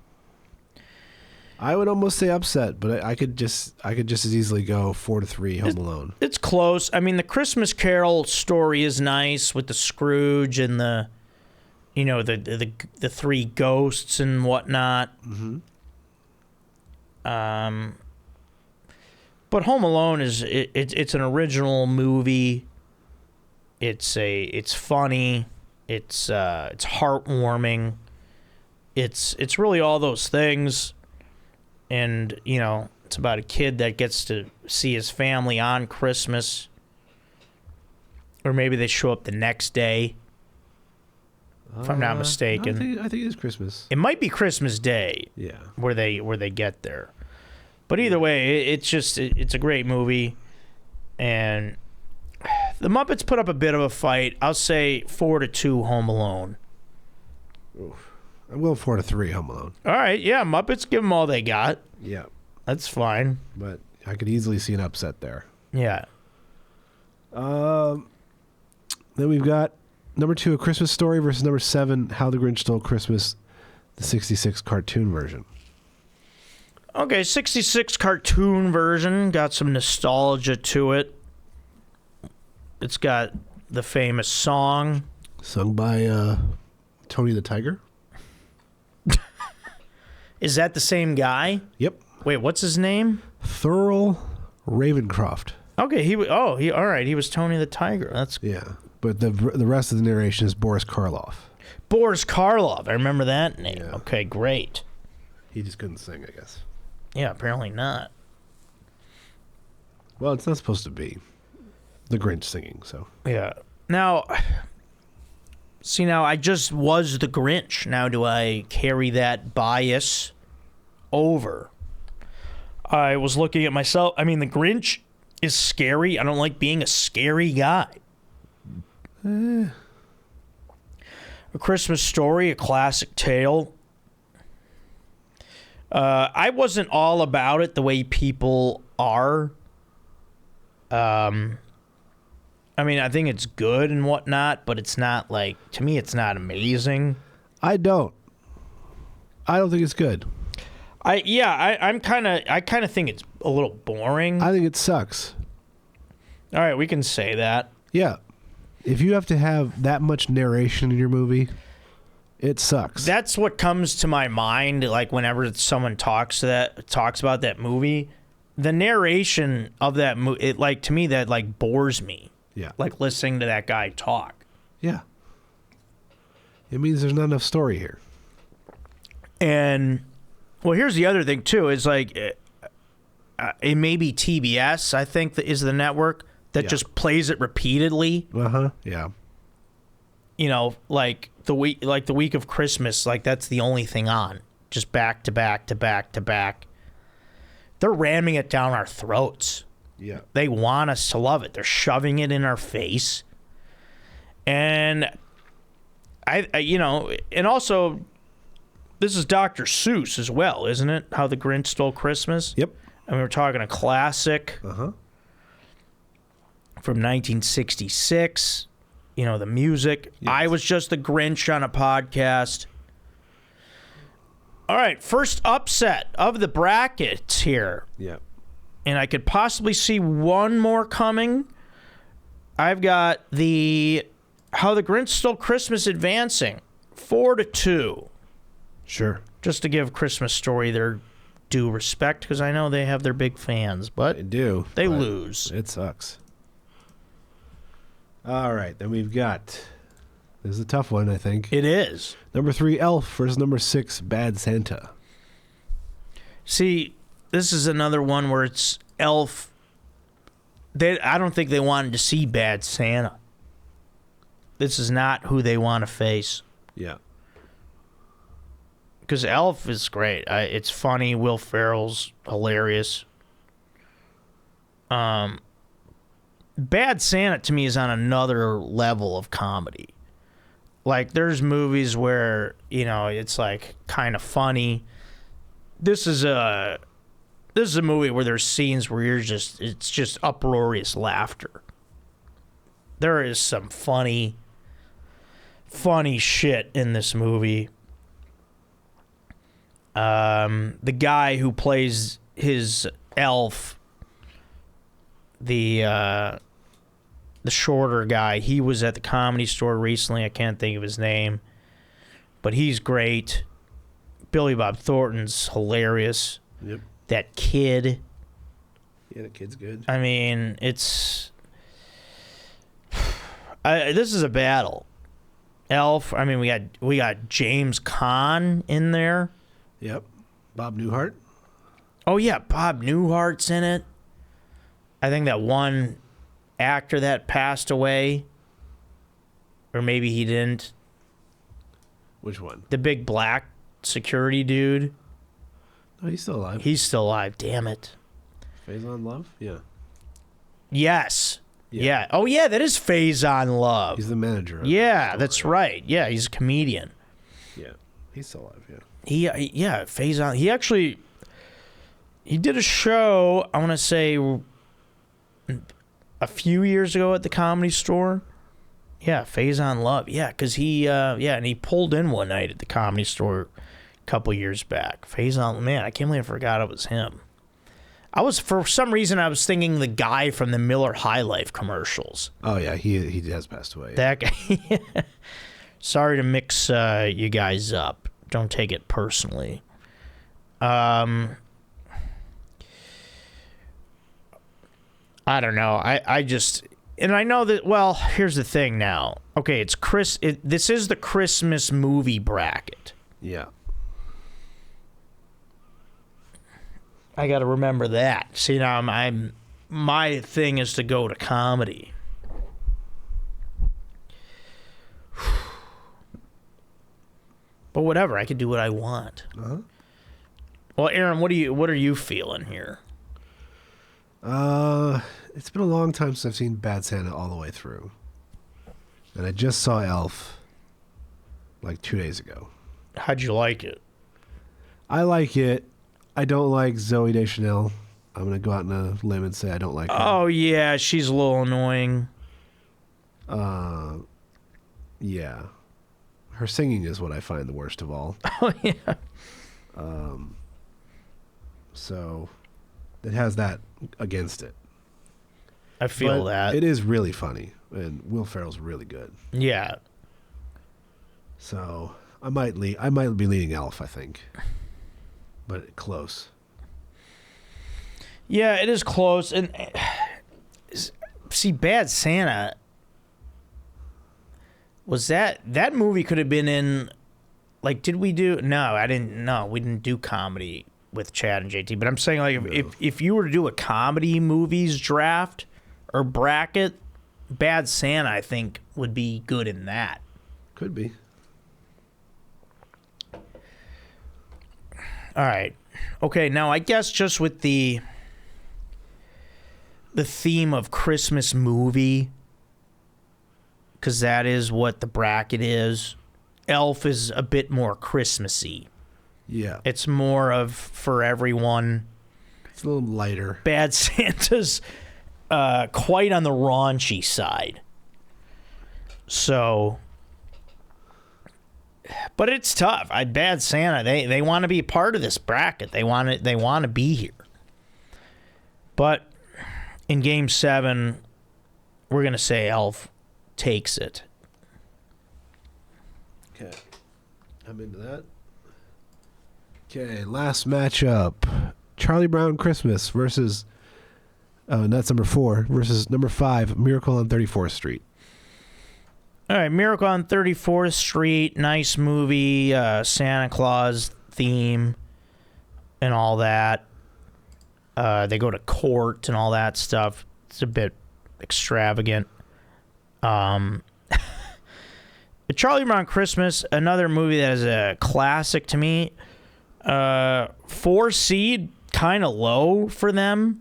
I would almost say upset, but I could just as easily go 4-3 Home Alone. It's close. I mean, the Christmas Carol story is nice with the Scrooge and the three ghosts and whatnot. Mm-hmm. But Home Alone it's an original movie. It's funny. It's heartwarming. It's really all those things. And, it's about a kid that gets to see his family on Christmas. Or maybe they show up the next day. If I'm not mistaken. I think it's Christmas. It might be Christmas Day. Yeah. Where they get there. But either way, it's a great movie. And the Muppets put up a bit of a fight. I'll say 4-2 Home Alone. Oof. I'm going 4-3 Home Alone. All right, yeah, Muppets, give them all they got. Yeah. That's fine. But I could easily see an upset there. Yeah. Then we've got number 2, A Christmas Story versus number 7, How the Grinch Stole Christmas, the 66 cartoon version. Okay, 66 cartoon version. Got some nostalgia to it. It's got the famous song. Sung by Tony the Tiger. Is that the same guy? Yep. Wait, what's his name? Thurl Ravencroft. Okay, all right, he was Tony the Tiger. That's Yeah. But the rest of the narration is Boris Karloff. Boris Karloff. I remember that name. Yeah. Okay, great. He just couldn't sing, I guess. Yeah, apparently not. Well, it's not supposed to be the Grinch singing, so. Yeah. Now, I just was the Grinch. Now, do I carry that bias over? I was looking at myself. I mean, the Grinch is scary. I don't like being a scary guy. A Christmas Story, a classic tale. I wasn't all about it the way people are. I mean, I think it's good and whatnot, but it's not like, to me, it's not amazing. I don't think it's good. I kind of think it's a little boring. I think it sucks. All right, we can say that. Yeah. If you have to have that much narration in your movie, it sucks. That's what comes to my mind, like whenever someone talks about that movie. The narration of that movie, to me, that like bores me. Yeah. Like listening to that guy talk. Yeah. It means there's not enough story here. And, well, here's the other thing, too, is like, it may be TBS, I think, is the network that just plays it repeatedly. Uh-huh, yeah. Like the week of Christmas, like that's the only thing on. Just back to back to back to back. They're ramming it down our throats. Yeah. They want us to love it. They're shoving it in our face. And I and also this is Dr. Seuss as well, isn't it? How the Grinch Stole Christmas. Yep. And we were talking a classic from 1966. The music. Yes. I was just the Grinch on a podcast. All right, first upset of the brackets here. Yeah. And I could possibly see one more coming. I've got How the Grinch Stole Christmas advancing 4-2. Sure. Just to give Christmas Story their due respect because I know they have their big fans, but They do. they but lose. It sucks. All right, then we've got. This is a tough one, I think. It is. Number 3, Elf versus number 6, Bad Santa. See, this is another one where it's Elf. I don't think they wanted to see Bad Santa. This is not who they want to face. Yeah. Because Elf is great. It's funny. Will Ferrell's hilarious. Bad Santa to me is on another level of comedy. Like there's movies where it's like kind of funny. This is a movie where there's scenes where it's just uproarious laughter. There is some funny shit in this movie. The guy who plays his elf, the shorter guy, he was at the Comedy Store recently. I can't think of his name, but he's great. Billy Bob Thornton's hilarious. Yep. That kid. Yeah, the kid's good. I mean, this is a battle. Elf. I mean, we got James Caan in there. Yep. Bob Newhart. Oh yeah, Bob Newhart's in it. I think that one actor that passed away, or maybe he didn't. Which one? The big black security dude. Oh, he's still alive. He's still alive. Damn it. Faison Love? Yeah. Yes. Yeah. Yeah. Oh yeah, that is Faison Love. He's the manager. Of Yeah, that's right. Yeah, he's a comedian. Yeah. He's still alive, yeah. Yeah, Faison. He did a show, I want to say a few years ago at the Comedy Store. Yeah, Faison Love. Yeah, because and he pulled in one night at the Comedy Store a couple years back. Faison, man, I can't believe I forgot it was him. For some reason, I was thinking the guy from the Miller High Life commercials. Oh, yeah, he has passed away. That guy. Sorry to mix you guys up. Don't take it personally. I don't know. I just... And I know that... Well, here's the thing now. Okay, it's this is the Christmas movie bracket. Yeah. I got to remember that. See, now my thing is to go to comedy. But whatever, I can do what I want. Uh-huh. Well, Aaron, what are you feeling here? It's been a long time since I've seen Bad Santa all the way through. And I just saw Elf like 2 days ago. How'd you like it? I like it. I don't like Zooey Deschanel. I'm going to go out on a limb and say I don't like her. Oh, yeah, she's a little annoying. Yeah. Her singing is what I find the worst of all. Oh, yeah. So it has that against it. I feel But that. it is really funny, and Will Ferrell's really good. Yeah. So I might be leaning Elf, I think. But close. Yeah, it is close. And see, Bad Santa, was that movie could have been in, like, did we do? No, we didn't do comedy with Chad and JT. But I'm saying, like, if you were to do a comedy movies draft or bracket, Bad Santa, I think, would be good in that. Could be. All right. Okay, now I guess just with the theme of Christmas movie, because that is what the bracket is, Elf is a bit more Christmassy. Yeah. It's more of for everyone. It's a little lighter. Bad Santa's quite on the raunchy side. So... But it's tough. Bad Santa, they want to be a part of this bracket. They want to be here. But in Game 7, we're going to say Elf takes it. Okay. I'm into that. Okay, last matchup. Charlie Brown Christmas versus, that's number 4, versus number 5, Miracle on 34th Street. All right, Miracle on 34th Street, nice movie, Santa Claus theme and all that. They go to court and all that stuff. It's a bit extravagant. Charlie Brown Christmas, another movie that is a classic to me. 4 seed, kind of low for them.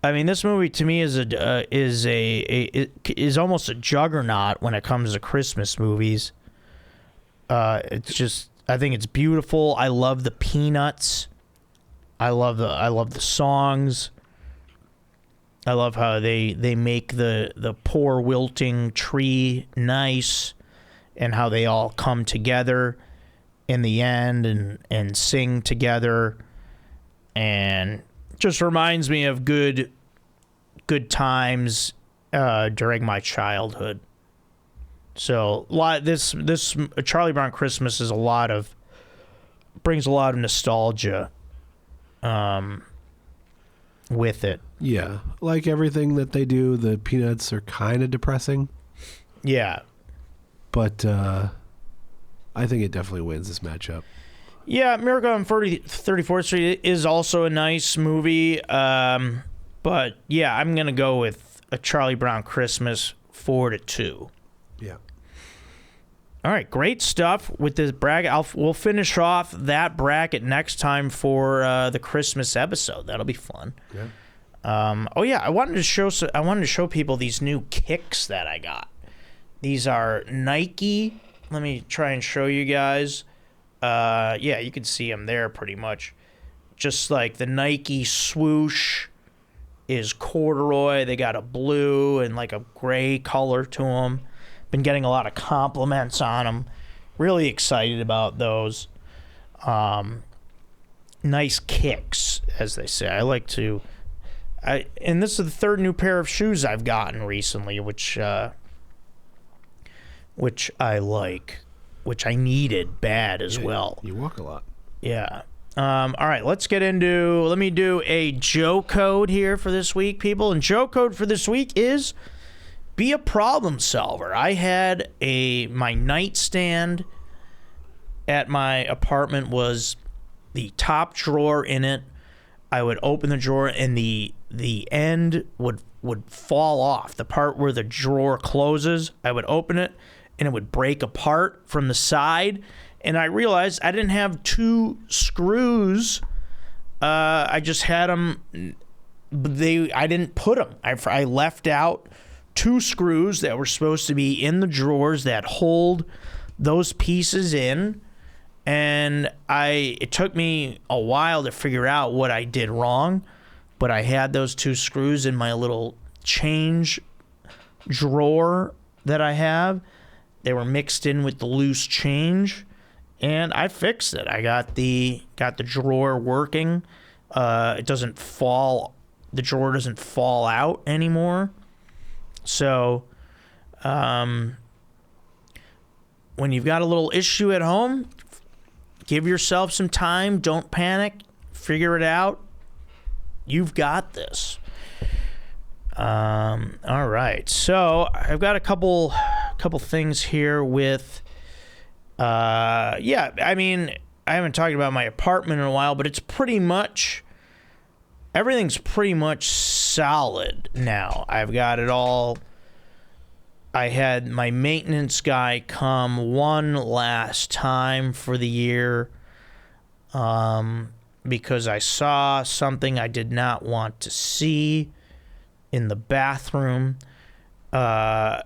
I mean, this movie to me is almost a juggernaut when it comes to Christmas movies. It's just, I think it's beautiful. I love the Peanuts. I love the songs. I love how they make the poor wilting tree nice, and how they all come together in the end and sing together, and just reminds me of good times during my childhood. So this Charlie Brown Christmas is brings a lot of nostalgia with it. Yeah, like everything that they do, the Peanuts are kind of depressing. Yeah. But I think it definitely wins this matchup. Yeah, Miracle on 34th Street is also a nice movie. But yeah, I'm going to go with a Charlie Brown Christmas 4-2. Yeah. All right, great stuff with this bracket. We'll finish off that bracket next time for the Christmas episode. That'll be fun. Yeah. Oh yeah, I wanted to show people these new kicks that I got. These are Nike. Let me try and show you guys. Yeah, you can see them there pretty much. Just like the Nike swoosh is corduroy. They got a blue and like a gray color to them. Been getting a lot of compliments on them. Really excited about those. Nice kicks, as they say. And this is the third new pair of shoes I've gotten recently, which I like, which I needed bad as well. You walk a lot. Yeah. All right, let me do a Joe code here for this week, people. And Joe code for this week is be a problem solver. I had my nightstand at my apartment was the top drawer in it. I would open the drawer and the end would fall off. The part where the drawer closes, I would open it and it would break apart from the side. And I realized I didn't have 2 screws. I just had them. I didn't put them. I left out 2 screws that were supposed to be in the drawers that hold those pieces in. And it took me a while to figure out what I did wrong, but I had those 2 screws in my little change drawer that I have. They were mixed in with the loose change, and I fixed it. I got the drawer working. It doesn't fall. The drawer doesn't fall out anymore. So, when you've got a little issue at home, give yourself some time. Don't panic. Figure it out. You've got this. All right. So I've got a couple things here with. Yeah. I mean, I haven't talked about my apartment in a while, but it's pretty much everything's pretty much solid now. I've got it all. I had my maintenance guy come one last time for the year because I saw something I did not want to see in the bathroom. There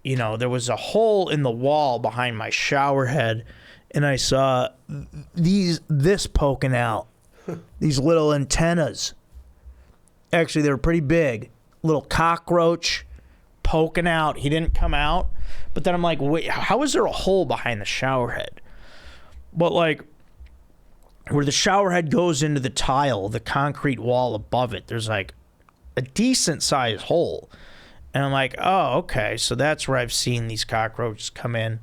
was a hole in the wall behind my shower head, and I saw this poking out, these little antennas. Actually, they were pretty big. Little cockroach poking out. He didn't come out. But then I'm like, wait, how is there a hole behind the shower head? But like where the shower head goes into the tile, the concrete wall above it, there's like a decent sized hole. And I'm like, oh, okay. So that's where I've seen these cockroaches come in.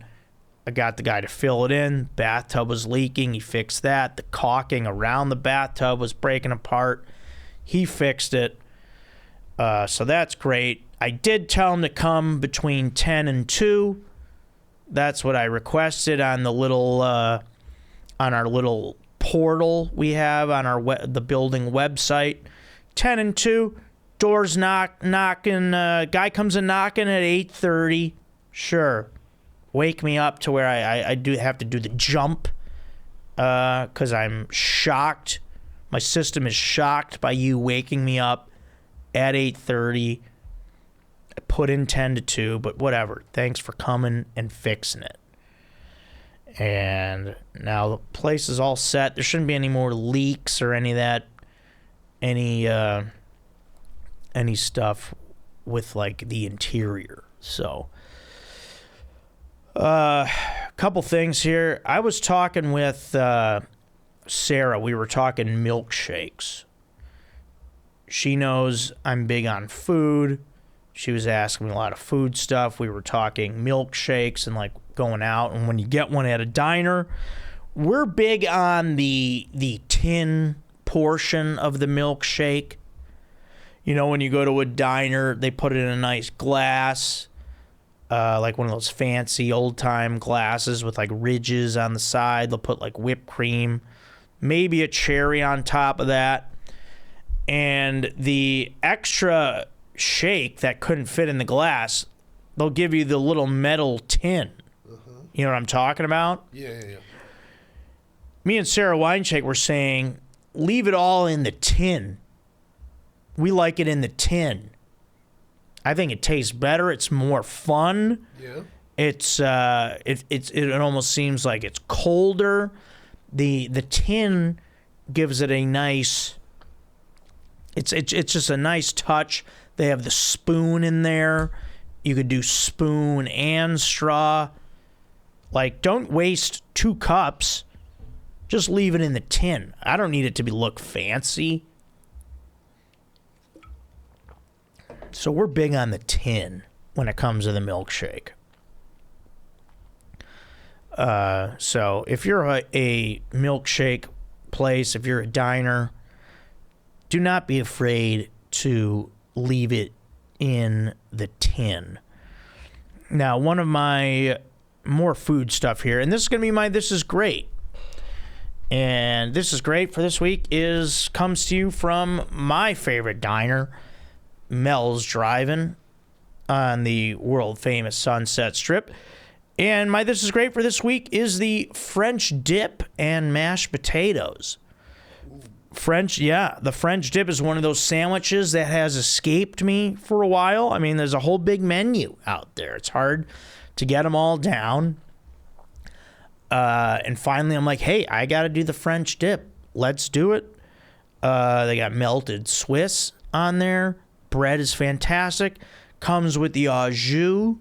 I got the guy to fill it in. Bathtub was leaking. He fixed that. The caulking around the bathtub was breaking apart. He fixed it. So that's great. I did tell him to come between 10 and 2. That's what I requested on the little, on our little portal we have on our the building website. 10 and 2. Doors knocking. Guy comes in knocking at 8:30. Sure. Wake me up to where I do have to do the jump because I'm shocked. My system is shocked by you waking me up at 8:30. I put in 10 to 2, but whatever. Thanks for coming and fixing it. And now the place is all set. There shouldn't be any more leaks or any of that, any stuff with like the interior. So, couple things here. I was talking with Sarah. We were talking milkshakes. She knows I'm big on food. She was asking me a lot of food stuff. We were talking milkshakes and like going out. And when you get one at a diner, we're big on the tin portion of the milkshake. You know, when you go to a diner, they put it in a nice glass, like one of those fancy old-time glasses with like ridges on the side. They'll put like whipped cream, maybe a cherry on top of that. And the extra shake that couldn't fit in the glass, they'll give you the little metal tin. You know what I'm talking about? Yeah. Me and Sarah Wineshake were saying, leave it all in the tin. We like it in the tin. I think it tastes better. It's more fun. Yeah. It almost seems like it's colder. The tin gives it a nice. It's just a nice touch. They have the spoon in there. You could do spoon and straw. Like, don't waste 2 cups. Just leave it in the tin. I don't need it to look fancy. So we're big on the tin when it comes to the milkshake. So if you're a milkshake place, if you're a diner, do not be afraid to leave it in the tin. Now, one of my more food stuff here, and this is going to be my This Is Great. And This Is Great for this week comes to you from my favorite diner, Mel's Drive-In on the world-famous Sunset Strip. And my This Is Great for this week is the French dip and mashed potatoes. The French dip is one of those sandwiches that has escaped me for a while. I mean, there's a whole big menu out there. It's hard to get them all down. And finally, I'm like, hey, I got to do the French dip. Let's do it. They got melted Swiss on there. Bread is fantastic. Comes with the au jus.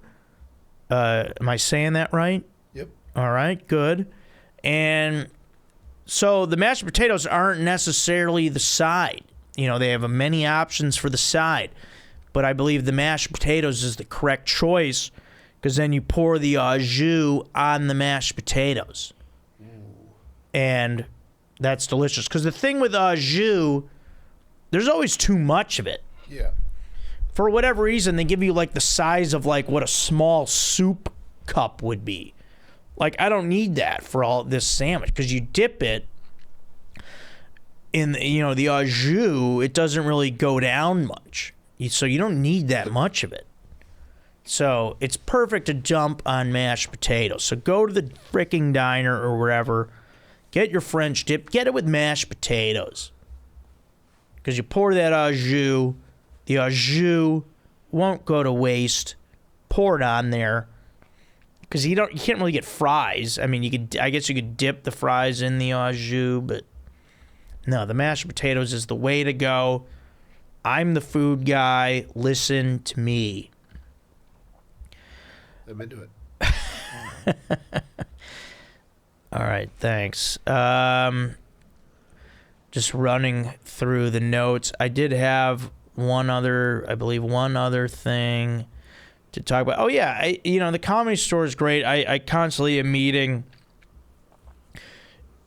Am I saying that right? Yep. All right, good. And so the mashed potatoes aren't necessarily the side. You know, they have many options for the side. But I believe the mashed potatoes is the correct choice because then you pour the au jus on the mashed potatoes. Ooh. And that's delicious. Because the thing with au jus, there's always too much of it. Yeah. For whatever reason, they give you like the size of like what a small soup cup would be. Like, I don't need that for all this sandwich because you dip it in, the au jus, it doesn't really go down much. So you don't need that much of it. So it's perfect to dump on mashed potatoes. So go to the fricking diner or wherever, get your French dip, get it with mashed potatoes. Because you pour that au jus, the au jus won't go to waste. Pour it on there. Because you can't really get fries. I mean, I guess you could dip the fries in the au jus, but no, the mashed potatoes is the way to go. I'm the food guy. Listen to me. I'm into it. All right, thanks. Just running through the notes. I did have one other thing to talk about. Oh yeah, the Comedy Store is great. I constantly am meeting,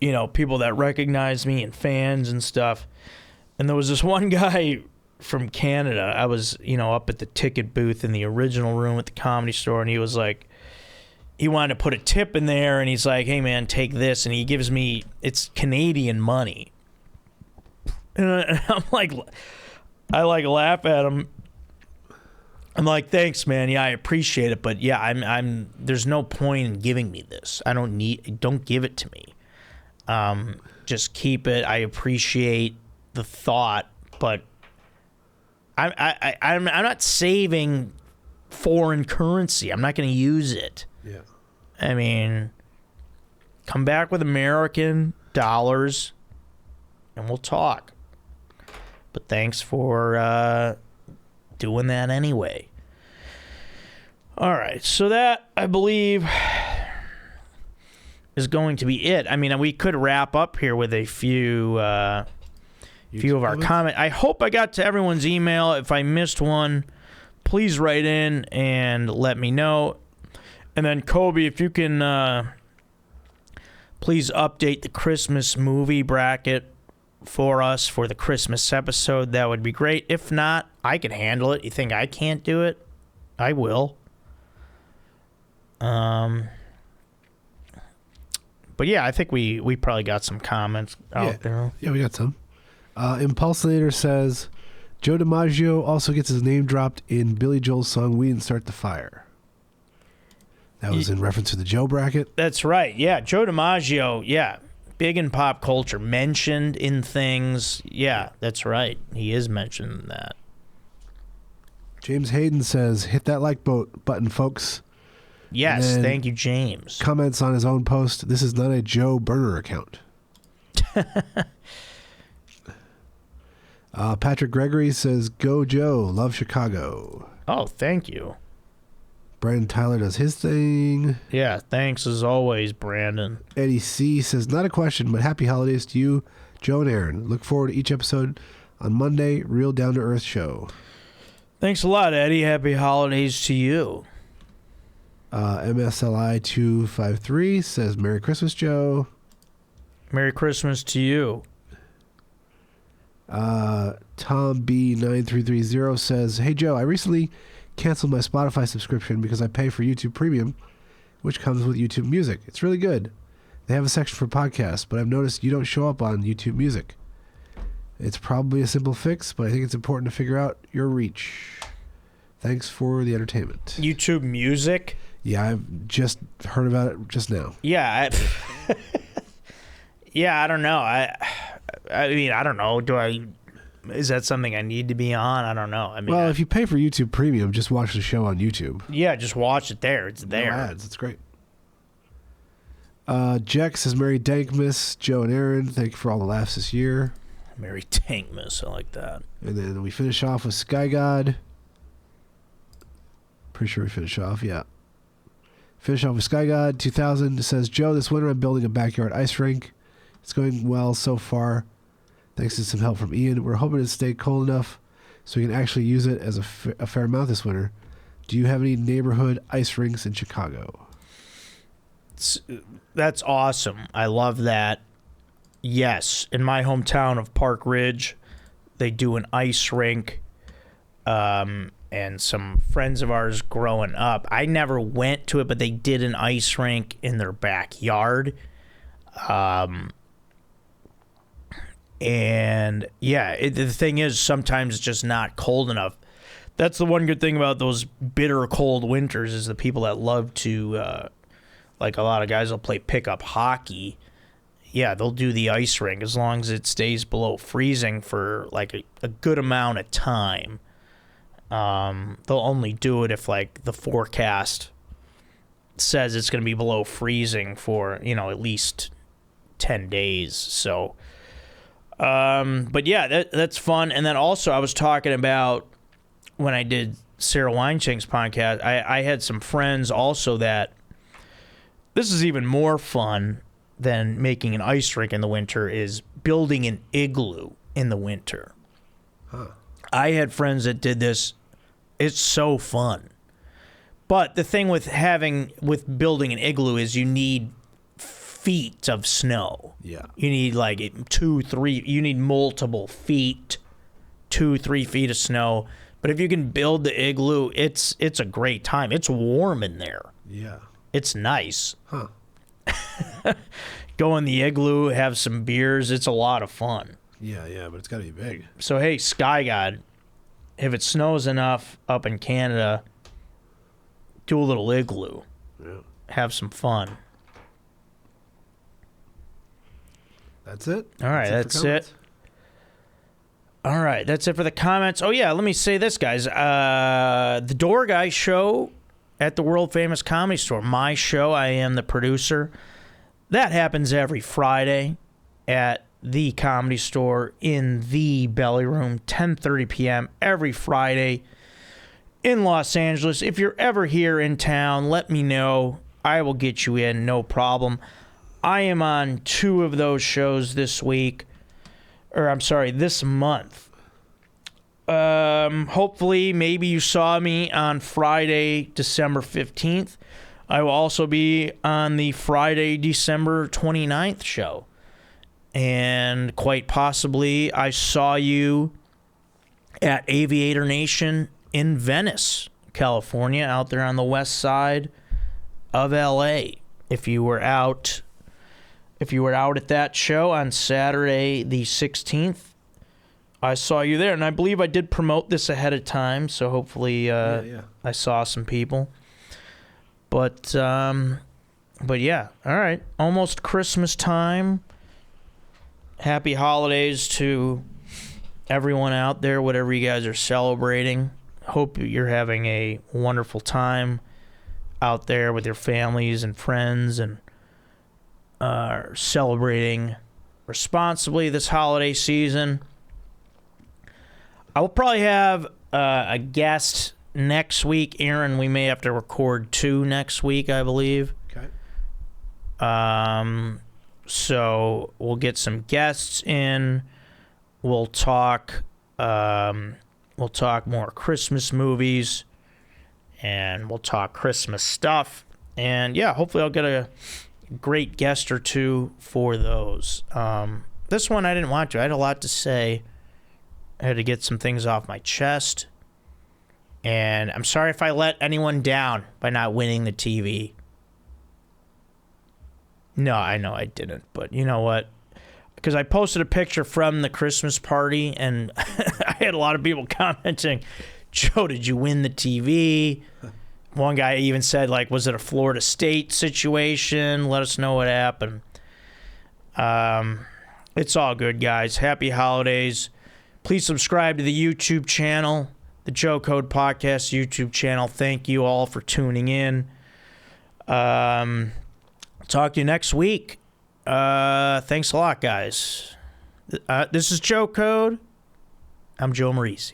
people that recognize me and fans and stuff. And there was this one guy from Canada. I was, up at the ticket booth in the original room at the Comedy Store, and he was like, he wanted to put a tip in there, and he's like, hey man, take this, and he gives me, it's Canadian money. And I'm like, I laugh at him. I'm like, thanks, man. Yeah, I appreciate it, but yeah, I'm. There's no point in giving me this. Don't give it to me. Just keep it. I appreciate the thought, but I'm not saving foreign currency. I'm not going to use it. Yeah. I mean, come back with American dollars, and we'll talk. But thanks for doing that anyway. All right, so that, I believe, is going to be it. I mean, we could wrap up here with a few of our comments. I hope I got to everyone's email. If I missed one, please write in and let me know. And then, Kobe, if you can please update the Christmas movie bracket for us for the Christmas episode, that would be great. If not, I can handle it. You think I can't do it? I will. But yeah, I think we probably got some comments out there. Yeah, we got some. Impulsinator says, Joe DiMaggio also gets his name dropped in Billy Joel's song We Didn't Start the Fire. That was in reference to the Joe bracket. That's right. Yeah, Joe DiMaggio, yeah. Big in pop culture. Mentioned in things. Yeah, that's right. He is mentioned in that. James Hayden says, hit that like button, folks. Yes, thank you, James. Comments on his own post, this is not a Joe burner account. Patrick Gregory says, go Joe, love Chicago. Oh, thank you. Brandon Tyler does his thing. Yeah, thanks as always, Brandon. Eddie C says, not a question, but happy holidays to you, Joe and Aaron. Look forward to each episode on Monday, real down-to-earth show. Thanks a lot, Eddie. Happy holidays to you. MSLI253 says, Merry Christmas, Joe. Merry Christmas to you. Tom B9330 says, hey, Joe, I recently canceled my Spotify subscription because I pay for YouTube Premium, which comes with YouTube Music. It's really good. They have a section for podcasts, but I've noticed you don't show up on YouTube Music. It's probably a simple fix, but I think it's important to figure out your reach. Thanks for the entertainment. YouTube Music? Yeah, I've just heard about it just now. Yeah. I don't know. I mean, I don't know. Is that something I need to be on? I don't know. I mean, well, if you pay for YouTube Premium, just watch the show on YouTube. Yeah, just watch it there. It's there. No ads. It's great. Jack says, Merry Dankmas, Joe and Aaron. Thank you for all the laughs this year. Merry Dankmas. I like that. And then we finish off with Sky God. Pretty sure we finish off, yeah. Finish off with Sky God 2000. Says, Joe, this winter I'm building a backyard ice rink. It's going well so far. Thanks to some help from Ian. We're hoping to stay cold enough so we can actually use it as a fair amount this winter. Do you have any neighborhood ice rinks in Chicago? That's awesome. I love that. Yes, in my hometown of Park Ridge, they do an ice rink. And some friends of ours growing up, I never went to it, but they did an ice rink in their backyard. And yeah, the thing is, sometimes it's just not cold enough. That's the one good thing about those bitter cold winters is the people that love to, like a lot of guys will play pickup hockey. Yeah, they'll do the ice rink as long as it stays below freezing for like a good amount of time. They'll only do it if like the forecast says it's going to be below freezing for, at least 10 days. So, but yeah, that's fun. And then also I was talking about when I did Sarah Weinchink's podcast, I had some friends also that this is even more fun than making an ice rink in the winter is building an igloo in the winter. Huh. I had friends that did this. It's so fun. But the thing with building an igloo is you need feet of snow. Yeah. You need like 2, 3. You need multiple feet, 2, 3 feet of snow. But if you can build the igloo, it's a great time. It's warm in there. Yeah. It's nice. Huh. Go in the igloo, have some beers. It's a lot of fun. Yeah, but it's got to be big. So, hey, Sky God, if it snows enough up in Canada, do a little igloo. Yeah. Have some fun. That's it? All right, that's it. All right, that's it for the comments. Oh, yeah, let me say this, guys. The Door Guy show at the world-famous Comedy Store. My show, I am the producer. That happens every Friday at the Comedy Store in the Belly Room, 10:30 p.m. every Friday in Los Angeles. If you're ever here in town, let me know. I will get you in, no problem. I am on 2 of those shows this week. Or I'm sorry, this month. Hopefully, maybe you saw me on Friday, December 15th. I will also be on the Friday, December 29th show. And quite possibly, I saw you at Aviator Nation in Venice, California, out there on the west side of LA. If you were out at that show on Saturday the 16th, I saw you there, and I believe I did promote this ahead of time, so hopefully I saw some people. But yeah, all right, almost Christmas time. Happy holidays to everyone out there, whatever you guys are celebrating. Hope you're having a wonderful time out there with your families and friends and celebrating responsibly this holiday season. I will probably have a guest next week. Aaron, we may have to record 2 next week, I believe. Okay. So we'll get some guests in. We'll talk more Christmas movies, and we'll talk Christmas stuff. And yeah, hopefully I'll get a great guest or 2 for those. This one I didn't want to. I had a lot to say. I had to get some things off my chest. And I'm sorry if I let anyone down by not winning the TV. No, I know I didn't. But you know what? Because I posted a picture from the Christmas party, and I had a lot of people commenting, Joe, did you win the TV? One guy even said, like, was it a Florida State situation? Let us know what happened. It's all good, guys. Happy holidays. Please subscribe to the YouTube channel, the Joe Code Podcast YouTube channel. Thank you all for tuning in. Talk to you next week. Thanks a lot, guys. This is Joe Code. I'm Joe Marrese.